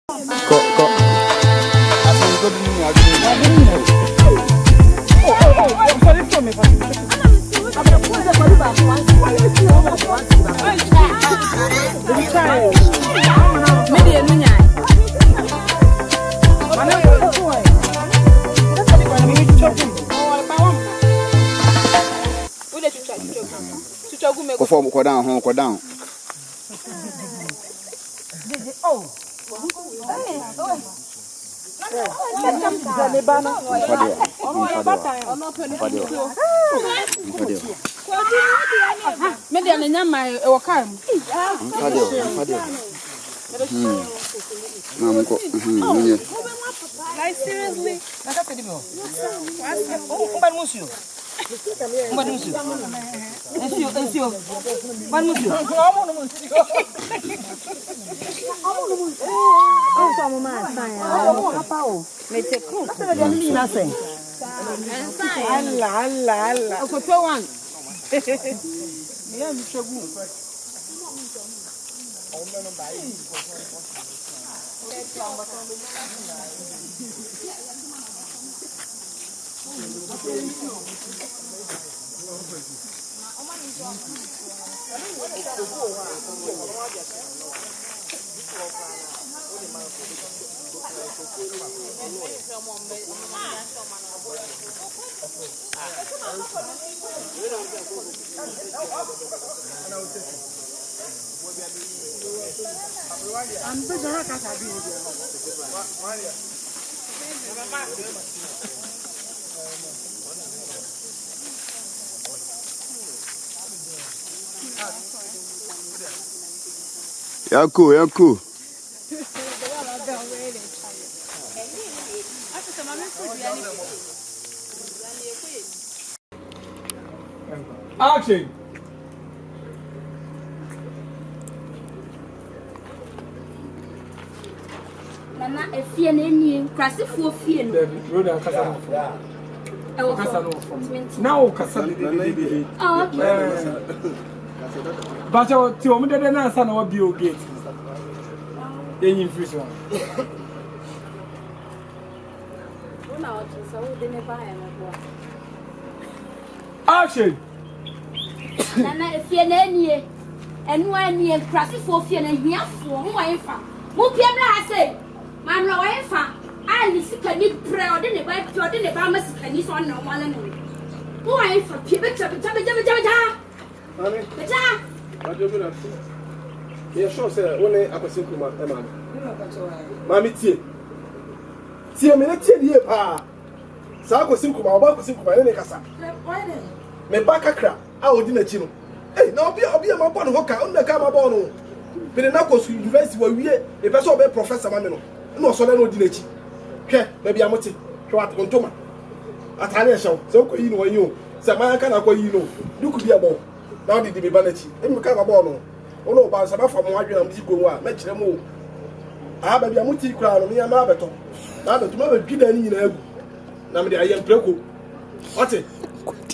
Go down. Yeah, cool. Action. Nana, if you need crassy for fear, now, but your two minutes son of Bill Gates. In freezer. Action. Nana, if you need and one year crassy for fear and here for who I am. Mupiabla say, Mamma Wifa, I can be proud in the back to the Bahamas and this one no one. Who I am for people to What you gonna say? Yeah, sure, sir. Only I was thinking about Emma. Mammy, tea, me not tea, pa. Sako Sinkum, about Sinkum, and Necassa. Me back a crap, I would dinner chino. Hey, now I'll be a mapon hooker on the Camabono. Penacos University where we a person of Professor Mamino. No, so no dinner. Maybe I'm not on Toma. At Hania show, so you know you. Samaya can I you know. You could be a ball. Now did the vanity. And you can't have one. Oh no, but some from one and musical one, match them all. I have a multi crown, me and Marbeton. Now to never get any in a now I am Preco. What's it?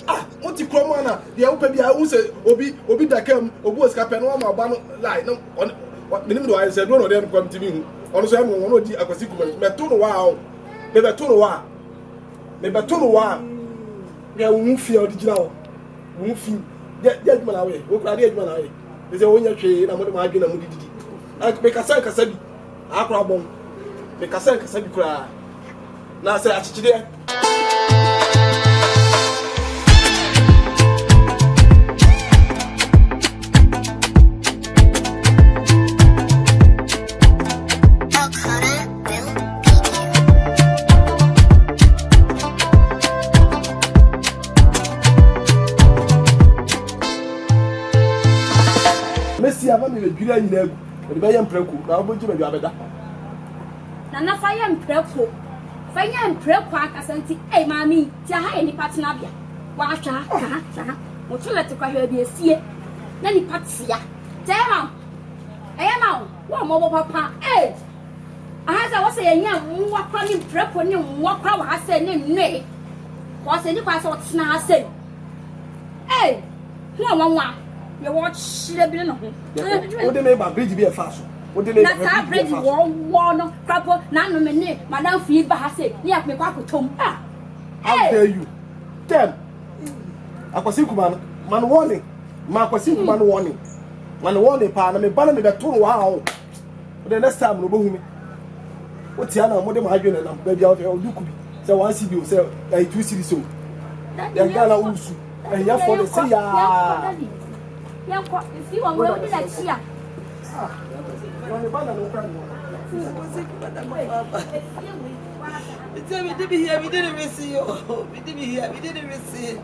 Ah, multi cromana, the open the house, Obi da cam, or was Capanoma, one line. No, what minimum I said, one of them come to me. On some one of the acquisition, Metono wow, maybe a tono wow. Maybe a tono wow. We won't feel the general. Won't feel. Get man away. Who can get man away? Is a winner tree and I'm going to margin and Mudidi. I make a sank a sabi. I crabble. Make a sank a sabi cry. Now say, I teach there. Messi, I'm going to be a good and I am Preco. Now, what you have Nana fire and Preco. Fire and Preco, I sent it. Hey, mammy, Taha, any Patinabia. Watch her. What you let the car be a seer? Nanny Patsia. Tell Emma, what mobile papa? Hey, as I was saying, what crying Preco, what crowd has said, nay. What's any pass what Sna said? Hey, no one. You watch the bill. What they make my bridge be a fast. na sa bread wo no krapo na no me ne madam fi ba ha say ni akme kwa kotom ah how dare you tell akwasi kuma man warning ma akwasi kuma no warning man warning pa na me ba na me beto wa ha o the next time no bohu me o tia na mo de ma adwene na ba bia o duku bi say 1 cd o say 2 cd so ya gala usu ya for the say ya kwa if you want we dey like chia When the banana no cry no. It's we didn't hear, we didn't receive you. We didn't hear, we didn't receive.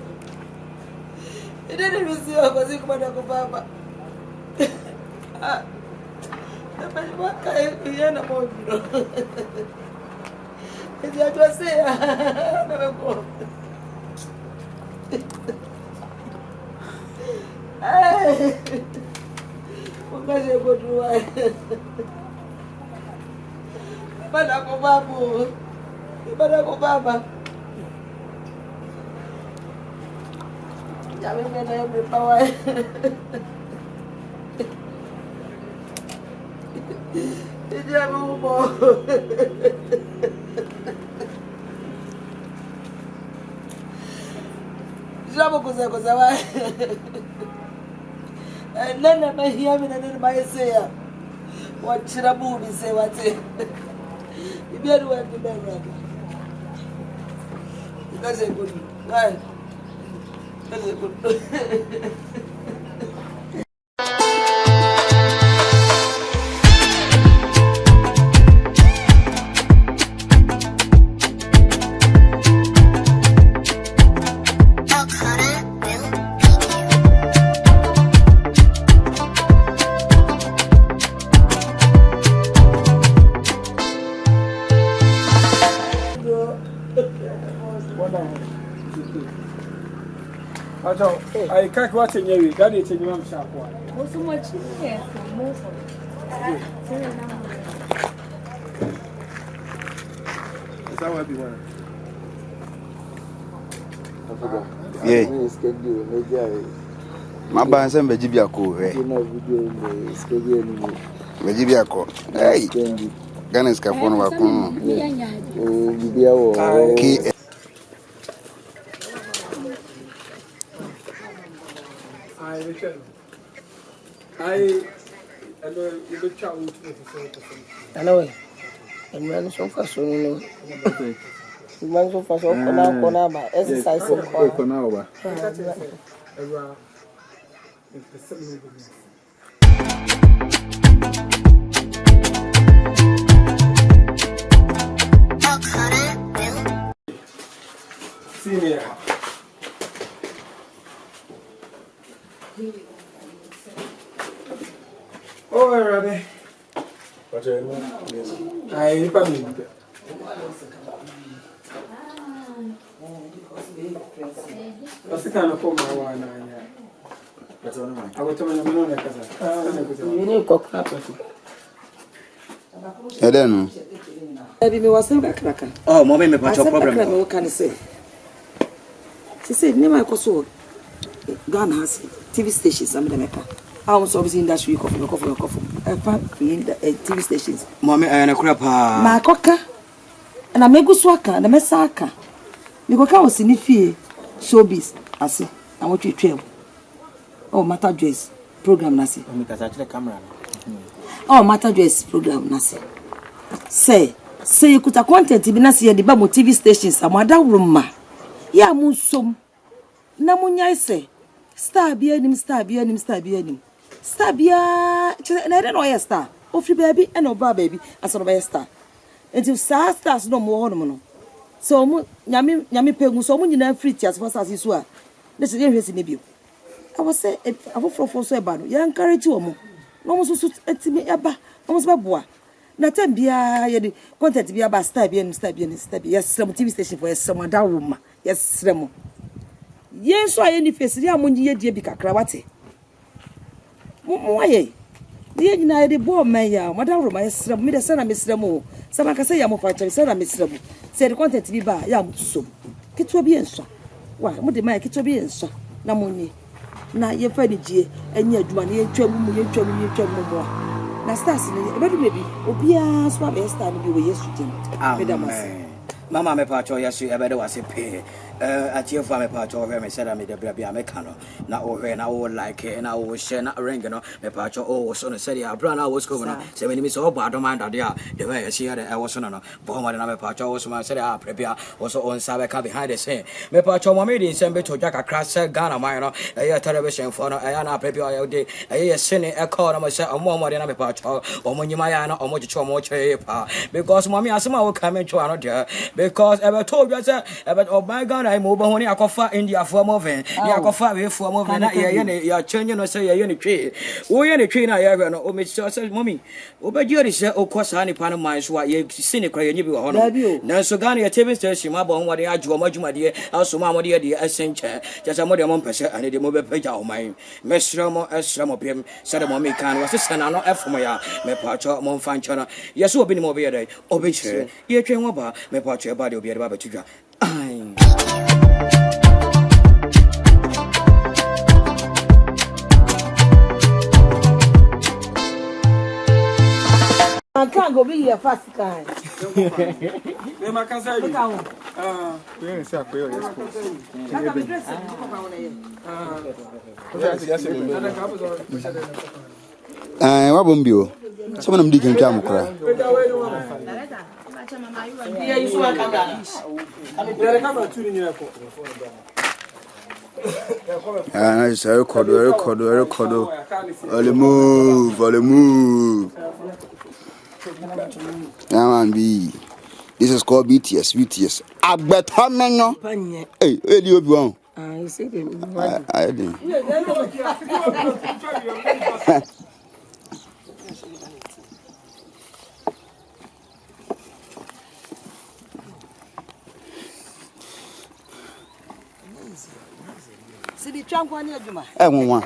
We didn't receive because you come to Papa. Ah, but what can you hear about you? It's your to say, never go. Hey. Because you go to work. Bada ko babu. Bada ko baba. Ya me na me power. Dia mo mo. Jabo kuza wa. Nana ma hiya me na ma yeseya. Wachira bubi se wate. Ibiaru wa de bega. Because I good. Right. Because I good. I can't watch in you, that is in your shop. What's so much here for more for Is that what you want? Yeah. My bands and Vegibia. Hey, Ganes Capone. I know. And man so far so no. Man so far so kona ba exercise ko. Kona ba. Senior. Oh, ready. I probably. What's the kind of form I want? I will tell you, you need cock up. I don't know. Baby, was still crack. Oh, mommy, me patch problem. What can I say? She said, never go Ghana has TV stations, some of them. I was always in that week coffee. TV stations. Mommy, I am a crap. My cocker and I make go swaka and I mess saka. You go was in the fee showbiz. I say, I want you to trail. Oh, Matter Dress program, Nasi. Because I the camera. Oh, Matter Dress program, Nasi. Say, you could have content to be Nasi and the Bamo TV stations. I'm a down room. Ya musum. Namunya say. Star be him. Star be, and I don't know a star. Oh, free baby and no bar baby, as sort of a star. Until stars no more hormone. So, Yami Pegu, so many name free tears for us as well. This is your debut. I was say, I will for so bad. You encourage you more. No one so at me about almost Babua. Not be a content be about star be and star. Yes, some TV station for someone down room. Yes, Remo. Yes, so I any face, ya munye die bi kakra wate. Moye. Die nyina de bo man ya, madam Roma esrem, me de sana mesrem o. Sama ka say ya mo fa che sana mesrem. Say the content bi ba ya mutuso. Kitwa bi enso. Wa, mo de mai kitwa bi enso. Na munye. Na ye fa ni gie, enya adwuma na ye twam mu mo. Na stars ni maybe obia so be star ni bi we yesu din. Mama me pa cho yesu e be de wase pe atie fo me pa cho me said me de bra bia me ka no na o hwe na o like na o share na ring no me pa cho o so no said ya bra na o school no se me ni so ba do man da dia de we ye share e wo so no bo mo de na me pa cho o so ma said ya bra bia o so on sa be ka behind the scene me pa cho mo me di nsem be to ja kakra se Ghana man no e ye television for no e ya na bra bia ye de e ye sene e call no mo se o mo de na me pa cho o mo nyima ya no o mo cho mo che pa because mommy asema wo come to ano dia because I told you say oh my God I move on akofa India for moving ya akofa we for moving na ya change no say ya ni twe wo ye ni twe na ya no o me say mommy o be jori say okosa ni pa no man so ya sine kra ya nyi bi wo no na so Ghana ya TV station ma bon wade ajuo majuma de aso ma mo de asenche just mo de mo pese ane de mo be peja o man mesra mo pem say de mo me kan was say na no efo ya me pa cho mo fan cho na yeso obi ni mo be ye dey obi chire ye twen wo ba me pa cho ba de obi ba betudwa I can't go be here fast guy. Me makasa yi. We ain't say akoyo yes. Kaka me dress ko ba wona ye. Wa bombio. Some nam di kan twa mokra. Yeah, you saw camera. There camera tu ni nyina ko. Nice record. All move. Yeah, man, B. This is called BTS. Agbetamenyo. Hey, where do you belong? You see the I didn't. See the trunk one here, Juma. One.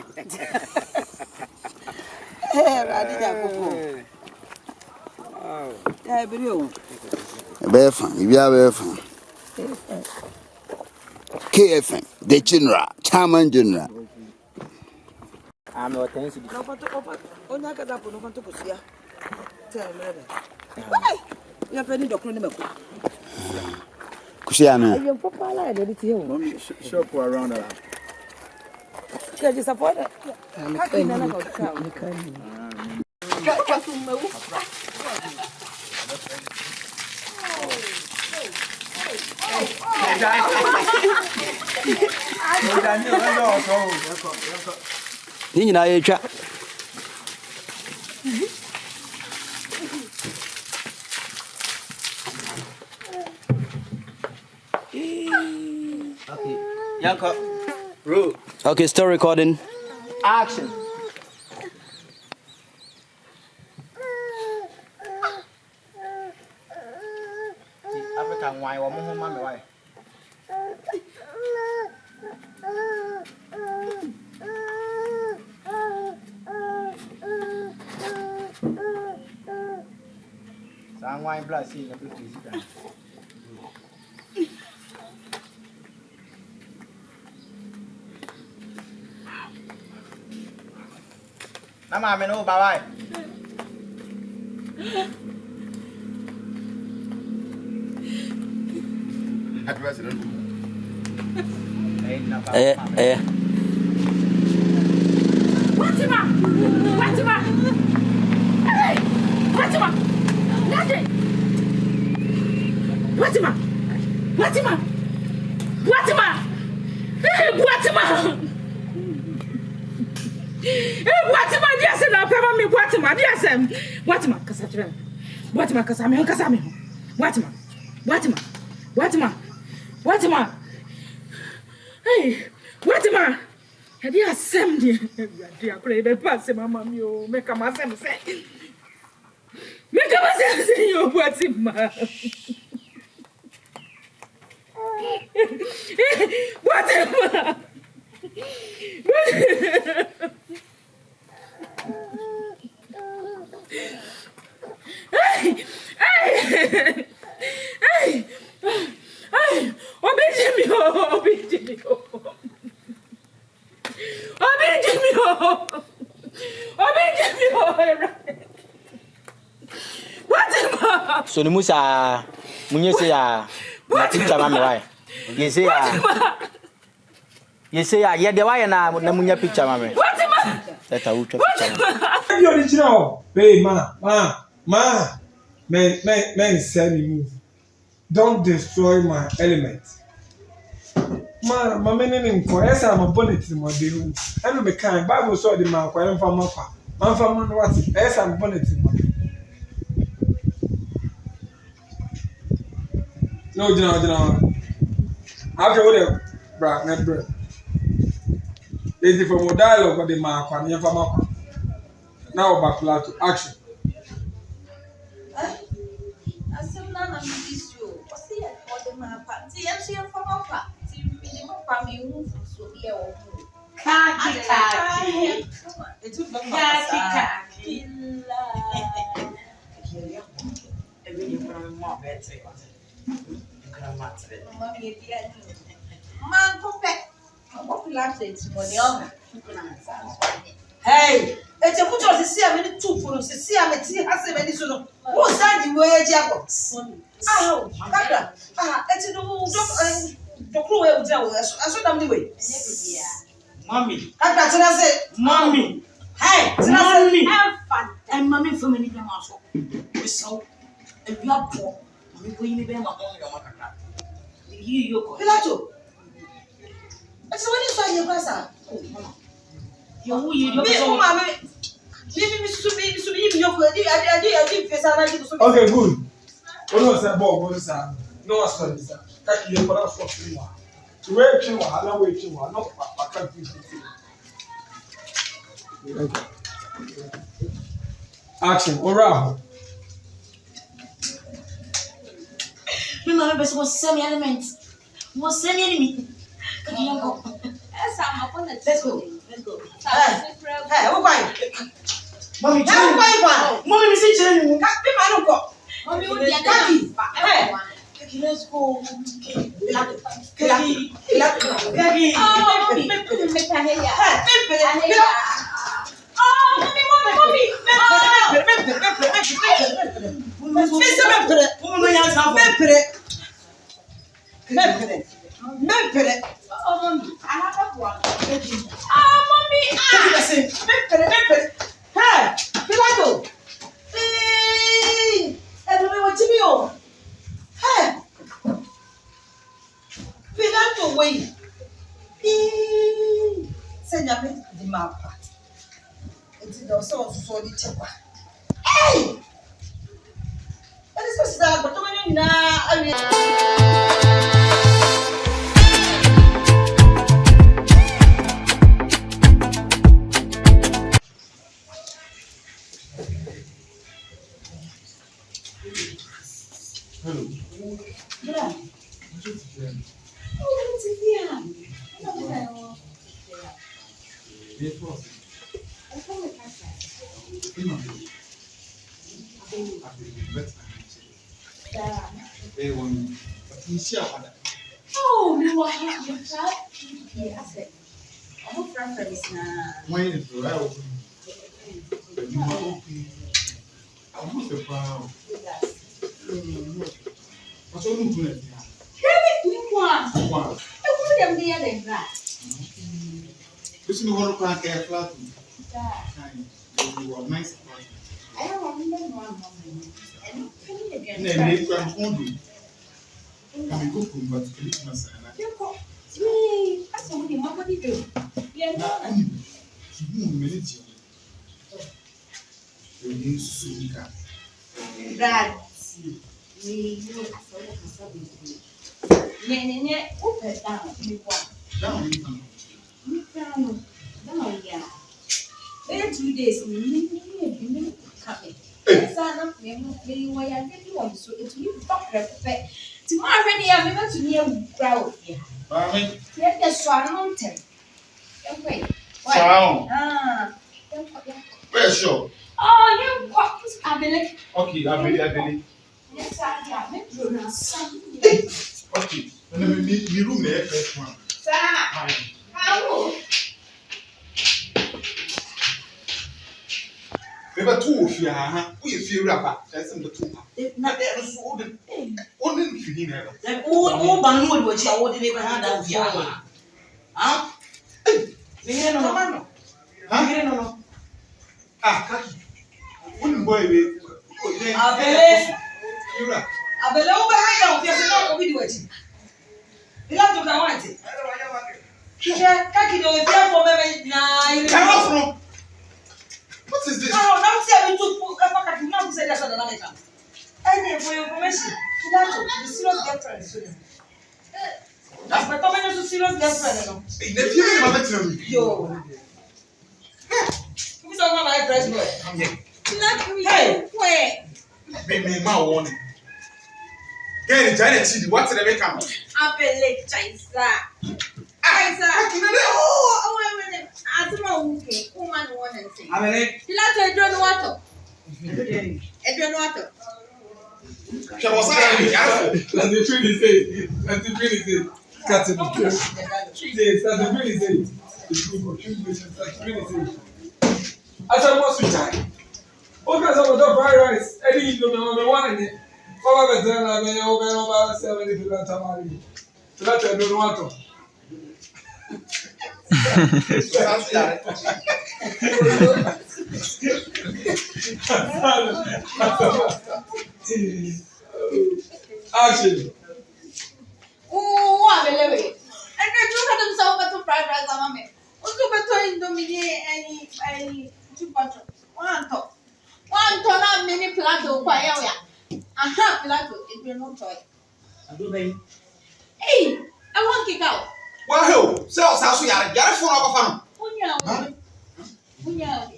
Hey, Radija Coco. Yeah, video. Befan, if you have Befan. KFM, the General, Chairman General. I'm not tense. Onya kada po no kanto kusia. Tell me that. Why? You pay ni dokro ni meko. Kusia no. You papa la dey ti here. Mommy shop around that. Can you support it? I'm Ni na ye twa Okay, Yanko. Roll. Okay, still recording. Action. African why or mo ma me why? Sang wine blood see the please. Nama me no bawai. Address it. Fatima! Hey! Fatima! Nothing! Fatima! Hey, Fatima! Hey, Fatima, dear son, I'll pay me, Fatima, dear son. Fatima, Cassandra. Fatima, Cassami. Fatima! Hey, Fatima! Have you assembled? Dear, great pass, Mamma, you make a mass and say, make a mass and say, you Fatima. Fatima! Hey! So the musa munye say ya na teacher mama why. You say ya de why na munya picture mama. What ma? That I will picture. The original. Hey, ma. Men send me move. Don't destroy my element. Ma, men in for yes, I'm a bonnet in my day. I'm a kind Bible saw the man, I'm from Mapa. Man from what? Yes, I'm bonnet in my. No, after what a bra, not bread. It's from a dialogue of the man, I'm from Mapa. Now back to action. Hey, it's a put on the sea. I mean, 2 for the sea. I mean, has a many sort of what's that? The way Jabbox. Oh, it's a the crew will tell us. I saw them the way. Mommy. That's what I said. Mommy. Hey, Mommy. And mommy from any muscle. So, if you are poor, we will be my own. You go. Pilato. So, when you find your brother, you will be mamma. Maybe Okay, good. What was that ball? What is that? No, what's that? That you put us for 3 1. To wait, you are not waiting. No, I can't do it. Action, alright. Remember, was semi element. Was semi enemy. Let's go. Hey, we're going. Mommy, Mommy, we see you. Happy man, go. Mommy, hey, let's go. Hey! That is what's that, but when Hello. yeah. Oh, it's oh, you are happy. Yeah, I said. I'm a preference now. When it's right, I'm not a proud. What's all you doing? Wow. This is the one who can't get flat. You are nice. I don't want and again. Then they can hold you. I'm go from but Christmas and I saw him. What do you do? Yeah, no. You minute. You need to see That we open down. Down, yeah. 2 days, coming. Son, we were getting on, so it will be perfect. Tomorrow, I'm going to near crowd here. Let the swan mountain. Wait. Sound. Where's sure? Oh, you what? I believe. Okay, I believe. Yes, I have. Okay, and then we room there first one. Sir, how? Never two of you, we feel rapper. That's in the two. Not ever so only feeding her. Then all Banwood, which I would never had that Fiama. Huh? No. Huh? Ah, Kaki. Wouldn't boy be. I believe behind there's no video. You have to go on it. Kaki, don't care for me now. What is this? Oh, now say we took a packet. Now say that's another time. Anyway, for your information, the serious girlfriend. That's my comment to serious girlfriend. If you never met him, Yo. Who's on my fresh boy? I'm here. Hey, where? Baby, my warning. Get it, Janet Chidi. What's the make up? I believe Chaisa. I don't know who came. Woman, one and say. I believe. You like to draw the water. I draw the water. She was saying, That's the truth say. That's the truth say. Cut it. Yes, that's the truth say. It's good for you. That's the truth say. As I was with time. Okay, so the fried rice. Any you know, number one in it. Papa better than me. Over 70 people tamari. So that's I don't want to. Action. Oh, I believe it. And they look at themselves to fried rice, mamma. Also, better in Dominique any two butter. One top. One ton of mini plato by area. Aha, plato, it will not toy. I do baby. Hey, I want kick out. wow, so Sasu Yara, Yara for our fan. Punya.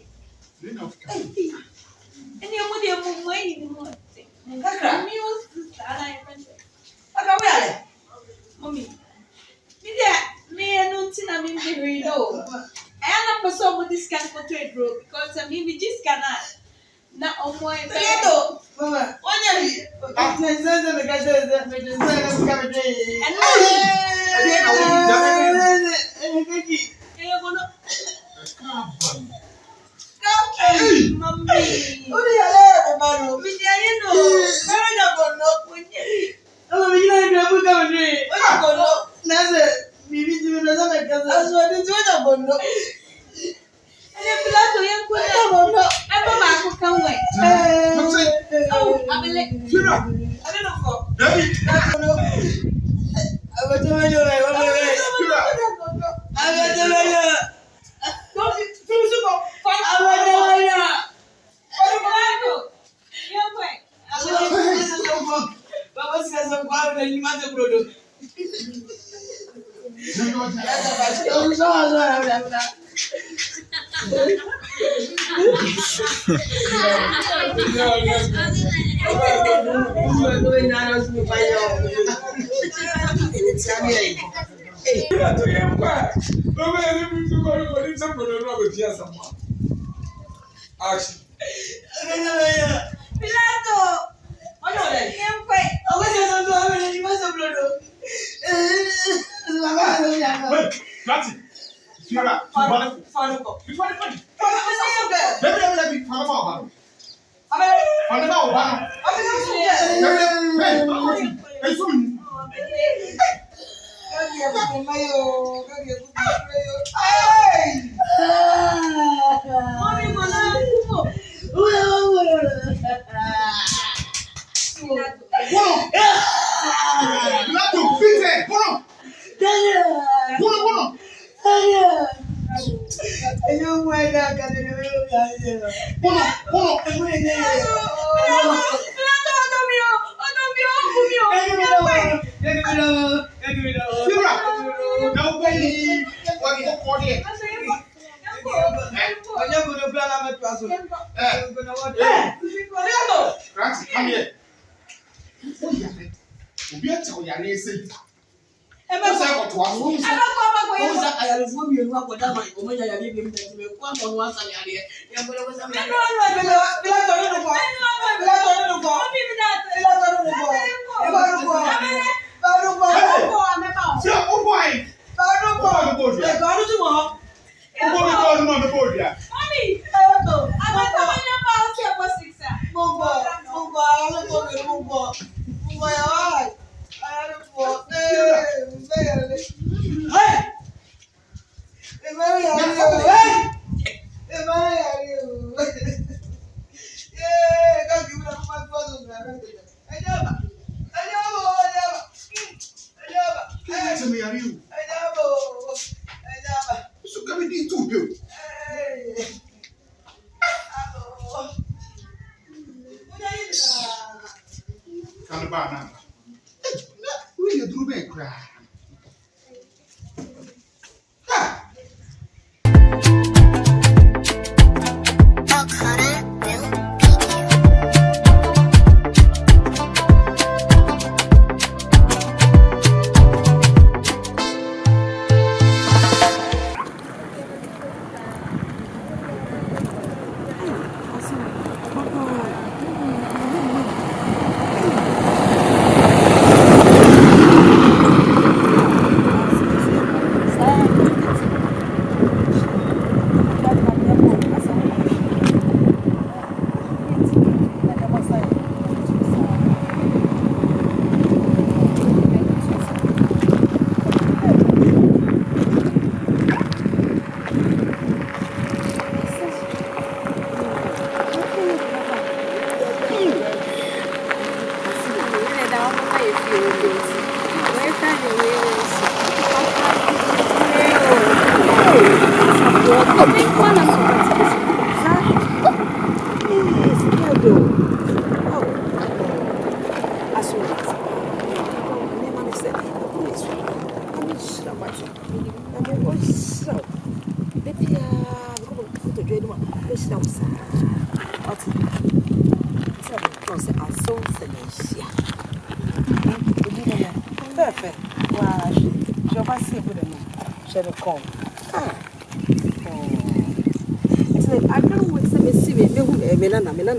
You know, And you would have money in the morning. Mommy, me and Nuntina mean very low. I am a person with this can for trade road because I mean, we just cannot. Not on my bed. Mama.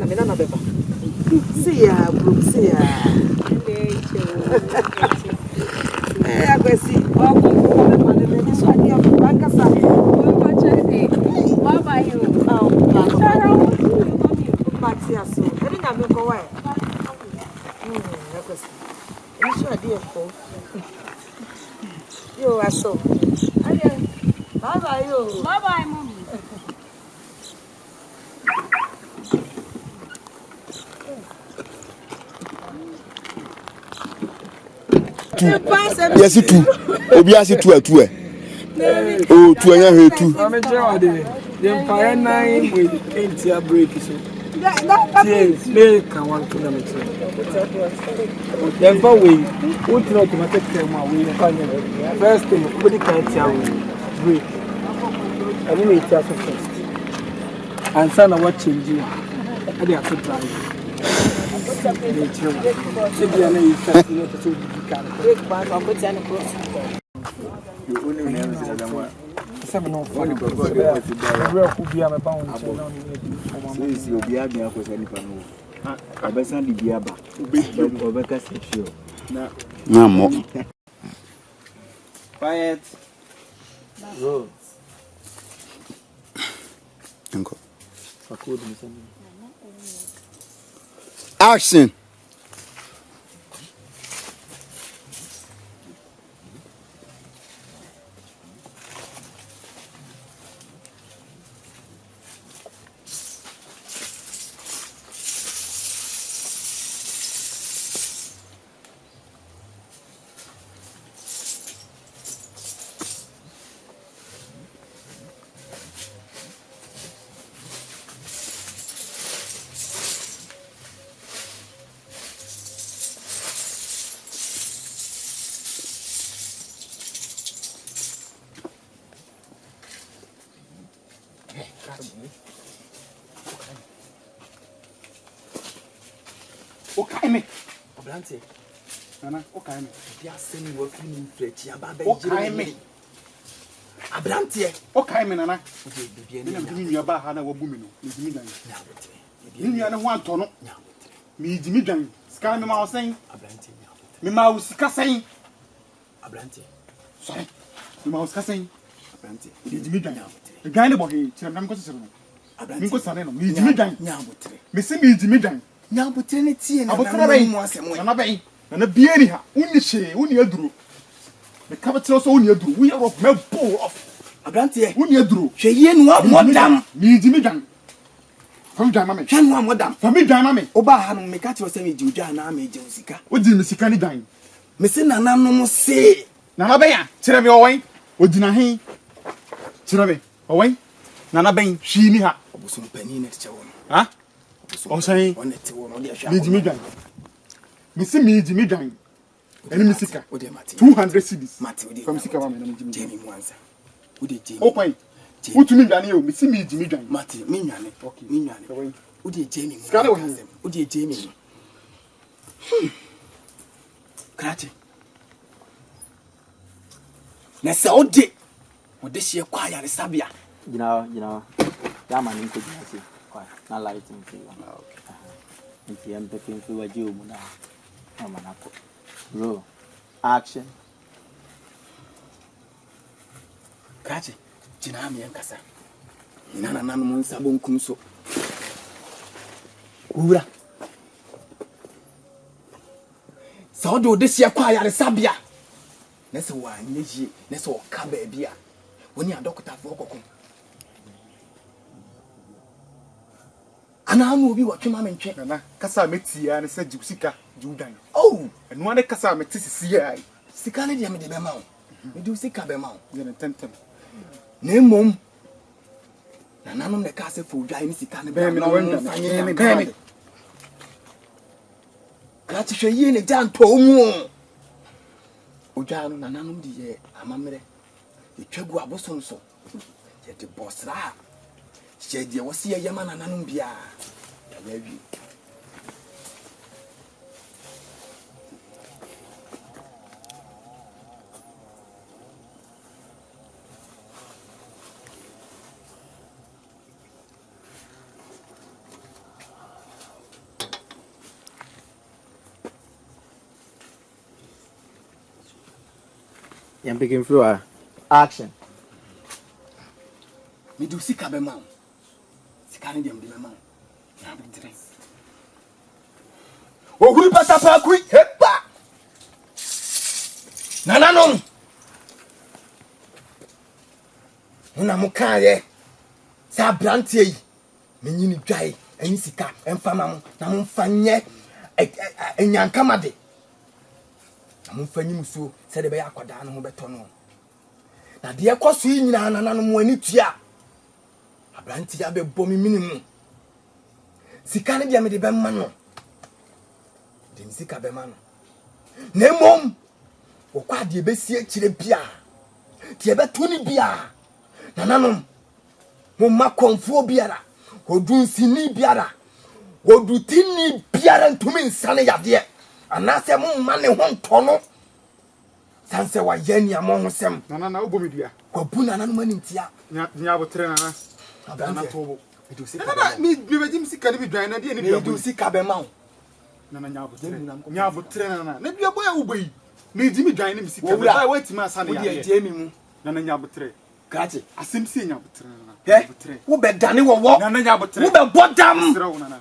Menana beba. See ya, bro, see ya. I go see. Oh, so I have bank asa. Bye bye you. Oh, Matia so. Every time you go away. I go see. You sure dear for. You are so. Bye bye you. Bye bye, mommy. Yes, it too. Obiasi two two. Oh, two and a two. I'm a child. The fire 9 with 8 break. Yes, make one kilometer. Then for we, what not to take them we first thing, put the can't break. I didn't eat us first. And son, what changing? I didn't have to drive. You only remember the one. Seven of one. So is your beer beer was any panel. I bet Sandy Biaba. Obeka sexual. No more. Quiet. Go. Action. Okay, me. Oblante. Nana, okay, me. They are sending working in Fletch. Okay, me. Ablante. Okay, me, Nana. Okay, me na me nua ba ha na wabu me no. Me dimi dan. Me nua ne ho anto no. Me dimi dan. Sika me ma wo sen. Ablante. Me ma wo sika sen. Ablante. Sorry. Me ma wo sika sen. Ablante. Me dimi dan. E gan ne bo he, tira nam ko sesero no. Ablante. Me ko sane no. Me dimi dan. Nyabotre. Me se me dimi dan. Nyabotre ne tie na na na bai. na bia ni ha woni hye woni aduro me ka betro so woni aduro we are me pull off abrante woni aduro hwe yie no modam mi di mi dan fam dan ma me hwe no modam fam dan ma me oba ha no me ka ti o se me di odwa na me je osika o di mi sika ni dan me se nananom se nana ben ya kire me owen o di na hen kire me owen nana ben hwi ni ha obosom pani na te wo ha o sai on te wo no de hwa mi di mi dan mi se mi di mi dan eni mi sika o de mate 200 cedis mate o de fam sika wa me na mi di mi jemi mwanza o de jemi o pai utumi dwane o mi se mi di mi dan mate mi nwane okay mi nwane o de jemi skale wo hen o de jemi krati na se o de hye kwa ya resabia Gina ya mani ko gina si kwa na light nti nti ya mpepe mfu waje omu na manako roll action krati jina mi yankasa ina na nanu mun sabon kumso ura sa o de hye kwa ya resabia na se wa nyeji na se o ka ba bia woni a doctor fo kokon ana mu obi watwe ma mentwe nana kasa metia ne se jiusika jiudan oh eno ane kasa meti sisi ai sika ne dia me de be ma o me di sika be ma o ye ne tentem na mom na nanom ne ka se fo dwan ni sika ne be me na wenda fanye me na me ka ti hwe yi ne ja nto mu odwa no na nanom di ye amamre etwagu abosom so ye de bosra ye de wosi ye yama na nanom bia ya wi Yam picking floor action me do sika be ma sika ne dem de be ma na be dress oguru pata pa kui hepa nananom una mukaye sa brante yi menyini dwai ani sika emfama mo na mo mfanye enyankamade na mo mfanyi musuo se de be yakwada no ho beto no na de ekoso yi nyina nananom ani tua abranti ya be bɔ mi minimu sika ne dia me de be ma no de sika be ma no na mom wo kwa de be sie kire bia de be to ni bia nananom mo ma konfo biara odun sini biara odutini biara ntumi nsane yade anase mo ma ne ho ntono sanse wa yani amo ho sem nana na obo medua kwa bu nananom ani ntia nya botre nana nana tobo edu sika nana mi bejim sika ne bi dwan na de ne bia edu sika be ma nana nya botre nana na bia boya ubai me di mi dwan ne mi sika be ba wati ma asa ne ya de mi mu nana nya botre grazie asem si nya botre nana botre wo be dane wo nana nya botre wo be bodam sira wo nana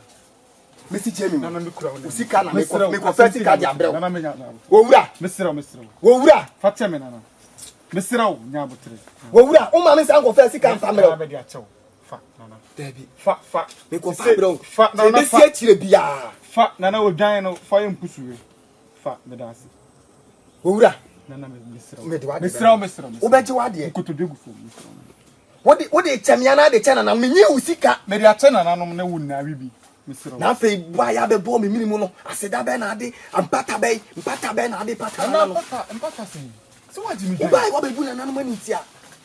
Mesi Jemi nana mi kura wo sika na me ko fati ka di abrɛ nana me nya wo wura mesira wo wura fatia me nana mesira wo nya botre wo wura o ma me san ko fa sika mfa mrɛ be dia chew fa nana Dabi fa me ko fa brɛ fa nana be sie kire bia fa nana wo dwan no fa yem pusuwe fa me dansi wo wura nana mesira me de wa mesira wo be je wa de ko to degu fo mesira wo de chamia na de chana na me nyi wo sika me dia che nana no na wunna bibi mesira na fe ba ya be bo me minimu no aseda be na ade ampata be na ade pata na no empata sin so what do you wo ba be bu na nanu mani tia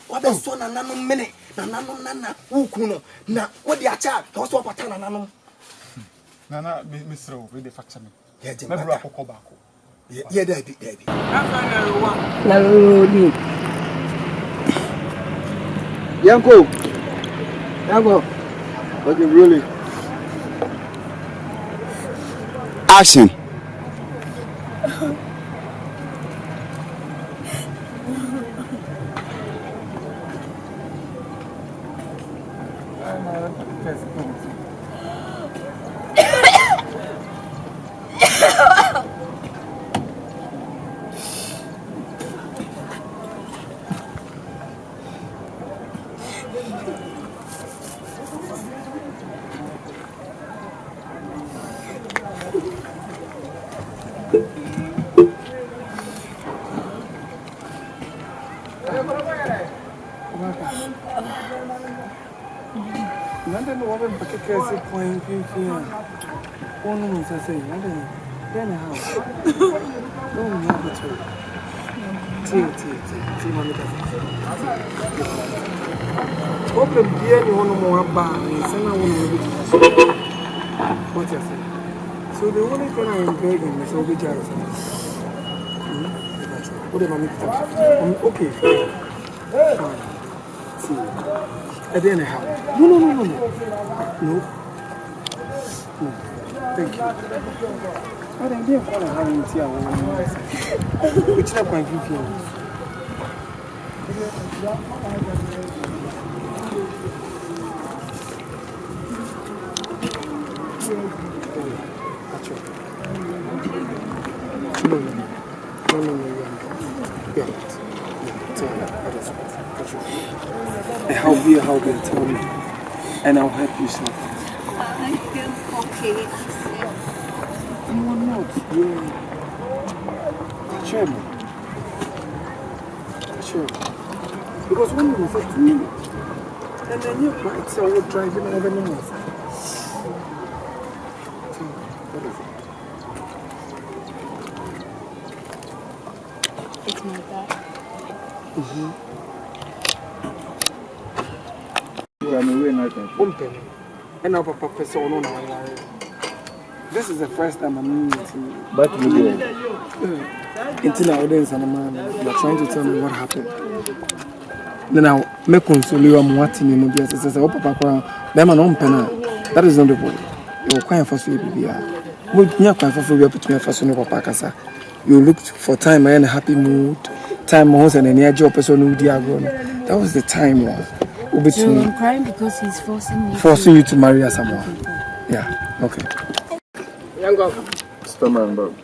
wa be so na nanu mene na nanu nana wuku no na wo de acha ka so pata na nanu nana mesira we de facture me ye je me bro akoko ba ko ye dabi Na lodi. Yanko okay really action Nothing over in particular point, one woman says, nothing. Then how? Don't have it to. See, mommy. Open beer, you want more bar, and send a woman with what you say. So the only thing I am begging is over jealous. What am I making? Okay, fine. See, at the end, how? No. Thank you. I don't care for how you see our woman. Which I can give you. No. Help me, tell me. And I'll help you something. I feel okay. You are not. You're the chairman. Because when you were 15, and then you quite so you're driving over the north. What is it? It's my dad. And our papa saw no. This is the first time I'm meeting you. But you did. Until our audience and a man, you're trying to tell me what happened. Then I'll make console you. I'm watching you. Says, "Oh, Papa, them an penna." That is not the point. You're quite for free, baby. You're quite for free. You're putting me for no Papa Casa. You looked for time and a happy mood. Time was and any job person who diagram. That was the time. So I'm crying because he's forcing you to marry someone. Yeah. Okay. Yango. Stomach, bro.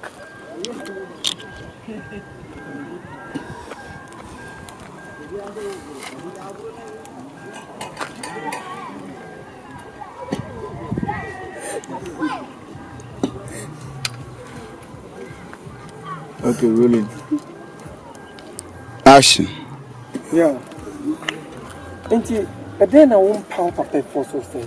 Okay, really. Action. Yeah. And then I won't power papa for so say.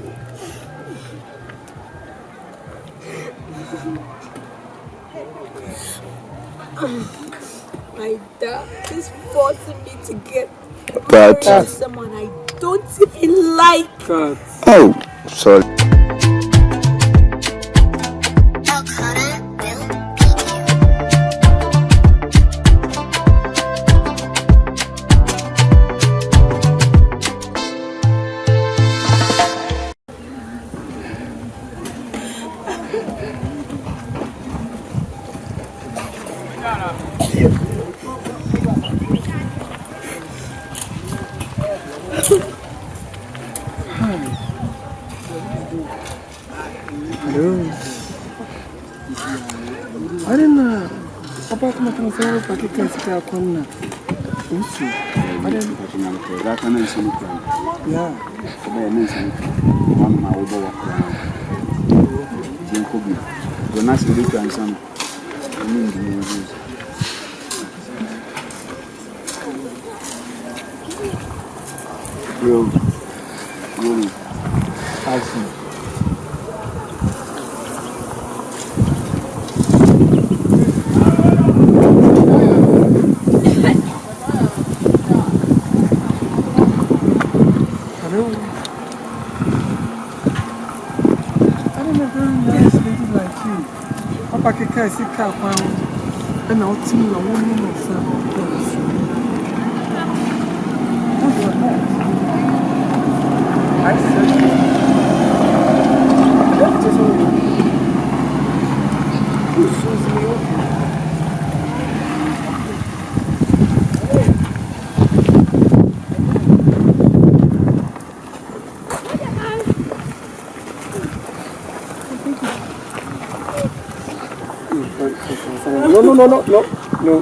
My dad is forcing me to get But married to someone I don't even like. God. oh, sorry. I didn't know. Papa, come and say, "I can't see how come now." I didn't. Yeah. Really. Action. Papa can see car pound and I'll tell you a woman of some. I said, No.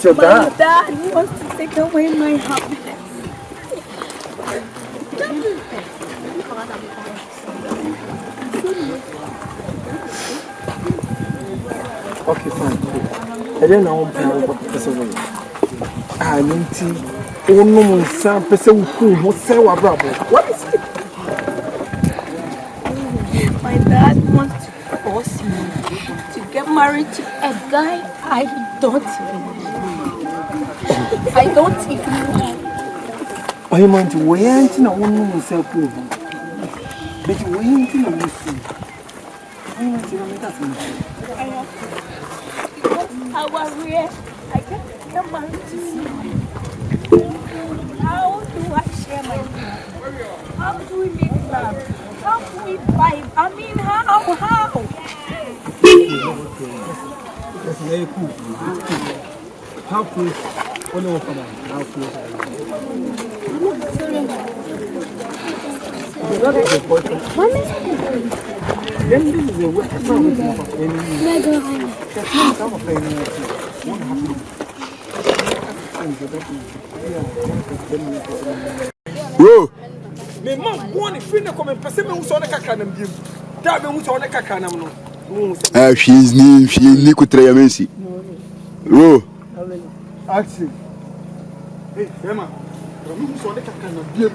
My dad wants to take away my happiness. Okay, fine. And then I'll pay over person. I need to. Oh no, some person who say what What is it? My dad wants to force me to get married to a guy I don't even know. I meant to wait in a woman himself. But wait in a missing. I want to make that I was rare. I can't get married to see. How do I share my love? How do we make love? How do we vibe? I mean, how? That's very cool. How close? Only one for how close are you? Then this is a way to solve it. Bro. Me mom born free na come person me so na kaka na biem. Da be hu so na kaka na no. She's ni kutre yamensi. Bro. Action. Hey, Emma. Me who so na kaka na biem.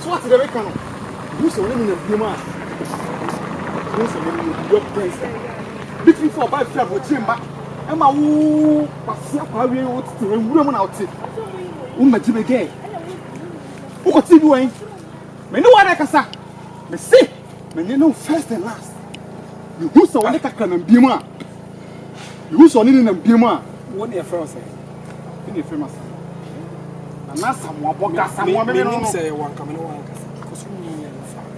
So what the make no? Who so na me na biem a? Who so na me your place. Between for by five for chimba. Emma who pass kwa we wo tete nwura mu na wote. Wo ma jibe gay. Who got TV wine? Me no one kasa. Me see. Me no first and last. You who so na kaka na biem a? You who so na biem a? What your friend say? Ni famous. Na Samuel Boga Samuel me no say one come no one kasa. Cause you mean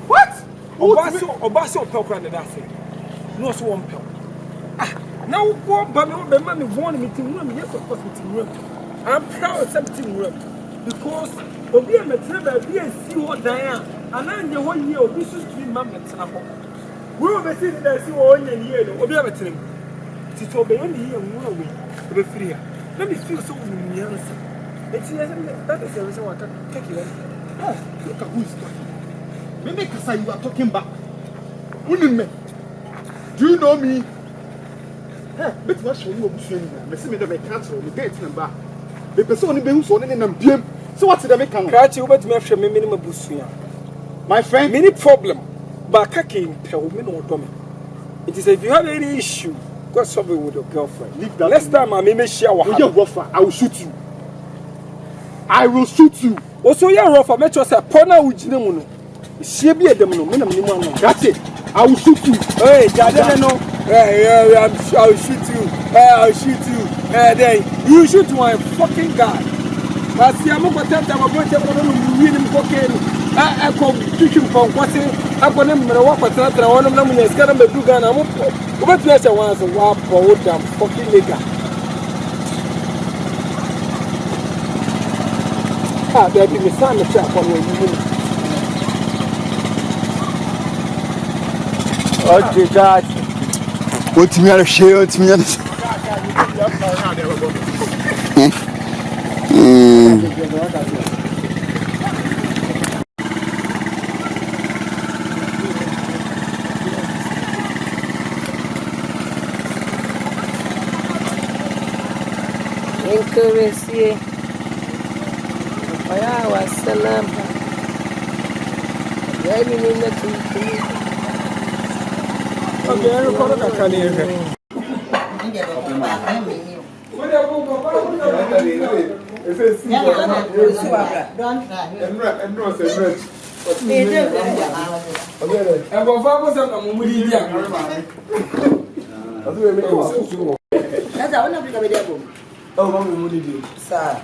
what? Obasi opelkra na that say. No so one pel. Now go ba me me won meeting room yes of course meeting room. I'm proud of meeting room because obi a metre ba bi esi ho dan a ananye ho yie obi so stream ma metre ho. We be see that see ho nya yie no obi a metre. Tito be yen yie nwura we be free here. Let me feel so nuance. It's that is the reason why I take you. Oh, look at who is talking. Maybe Kasa, you are talking back. Me. Do you know me? Hey, but what show you obusuani na? Me see me dey cancel me date number. The person only be who so na biem. So what did I make? Kachi you bet me ahwe me minimum busuya. My friend, many problem. But kake impel me no do me. It is if you have any issue, go solve it with your girlfriend. Leave that. Next time I may share what you're rougher, I will shoot you. I will shoot you. Also, you're rougher. Make sure say pona ujine mu no. She be dem no. Me na me no. That's it. I will shoot you. Hey, Jade no. Hey, I will shoot you. I'll shoot you. Then you shoot my fucking guy. I see I'm going to tell them about what I'm doing. I come teaching from what I got them to walk with another one of them is going to do Ghana. What you say once a while for them fucking nigga. Ah, baby, me son the trap on you. Okay, God. What's me out of share? What's me out of Encourage Aya wa salam. Ya ni na tuntuni. Okay, I record that can hear. Oh, mama, what did you? Sir.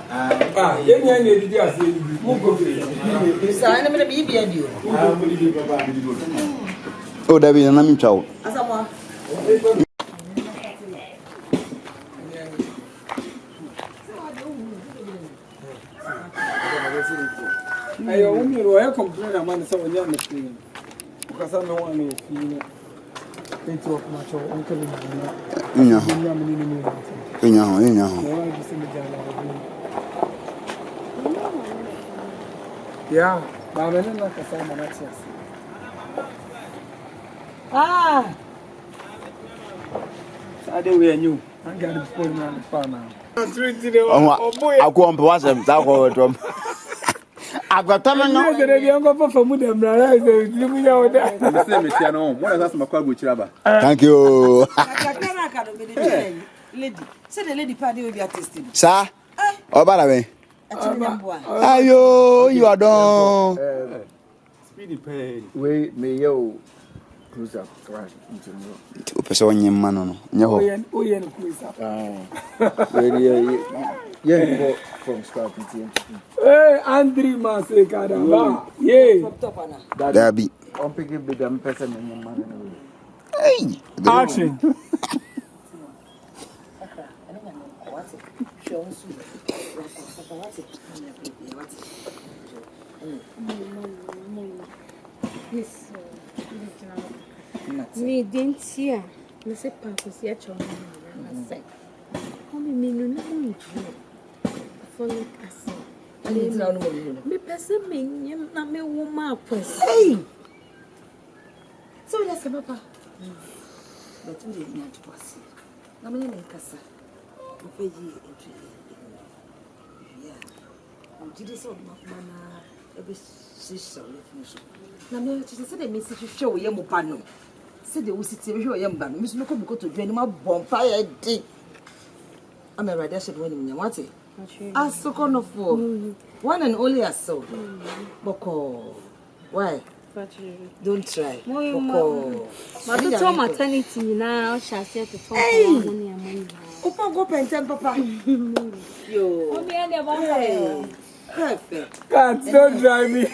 Any did I say? Sir, I'm going to be here. Oh, David, and I'm in chow. I only complain about someone young because I don't want to feel it. It's off my show. I'm telling you. Yeah, but I'm not like a Simon. Ah, I do we knew. I got to put me on the phone now. Oh boy, I go on to them. I go to them. I got them. I'm not going to for them. Thank you. lady. Say the lady party will be artistic. Sir, oh, by the way. Ayo, you are done. Speedy pay. We may yo cruise up right into Tu person on your man, no. No. Yeah, from scratch. Hey, Andrew Masekada. Yeah. There be. I'm picking big person in your man. Hey. Action. Me didn't see her. Me say Papa see a child. I say, "Come me no no no." Follow us. Me person me na me woman press. Hey. So that's Papa. But we didn't have to pass. Na me na kasa. We pay you entry. Yeah. I'm just so mama every sister with me. Na me just say the message show ye mo pa no. Say the usiti we show ye mba no. Me so no ko to dwani ma bompa ye di. Am I ready to do anything? What it? Asoko no for. One and only aso. Boko. Why? Don't try. Boko. Ma to tell maternity now, shall say to talk money and money. Opa go pentem papa. Yo. Mommy and the one. Perfect. God, don't drive me.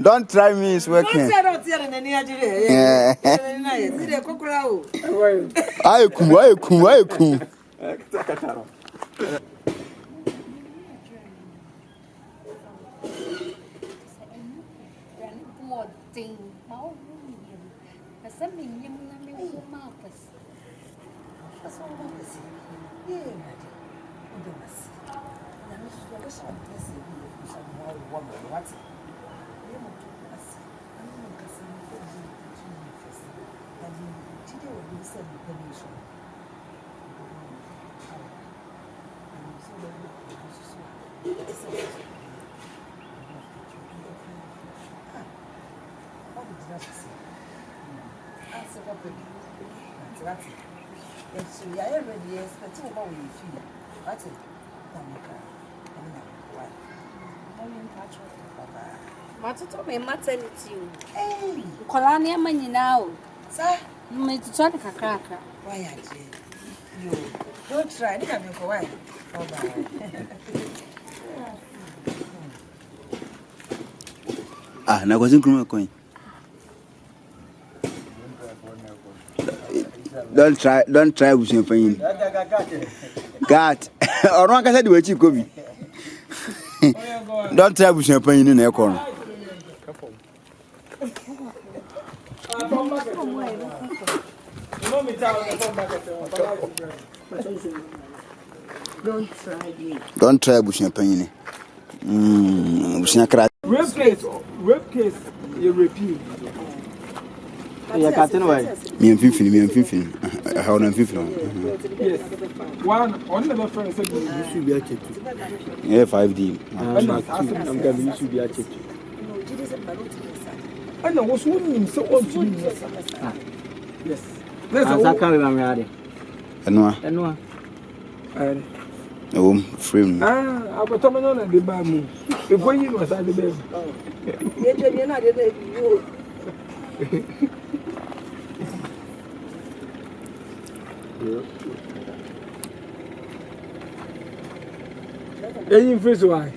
Don't try me, it's working. I don't see any idea. Yeah. See the crocodile. I come. Ma to me maternity. Hey, kola na manyi na o. Sir, me to try kakra. why are you? Don't try. They can be for why. Ah, na kwa zinkuru coin. Don't try with your pain. God, or one can say the way you go. Don't try with your pain in a corner. Don't try with your pain. Rape case, you repeat. Yeah, Captain, why? Me and 50. How on 50? Yes. One the friend said you should be a check. Yeah, 5D. I'm going to be a check. I know what's one so old to me. Yes. That's a carry my ready. And one. Frame. I got to know the bamu. The boy was at the bed. You're not you. Any face why?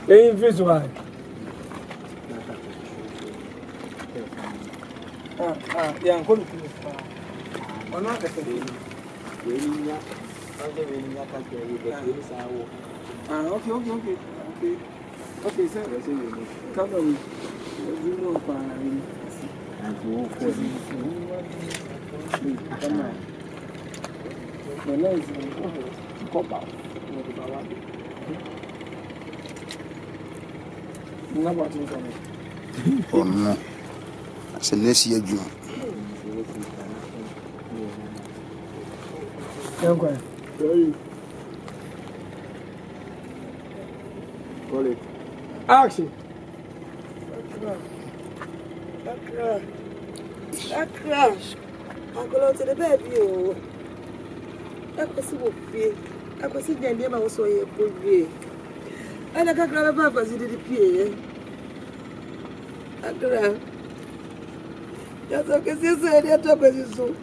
Any face why? Yeah, I'm going to or not. Okay, sir. Come on. Oh no. That's a next year June. Call it. Action. That crash. I'm going to the baby. Oh, that was so big. I was in the name of so a good way. And I can't grab a because it did appear. I grab. That's okay. Since I had to be so.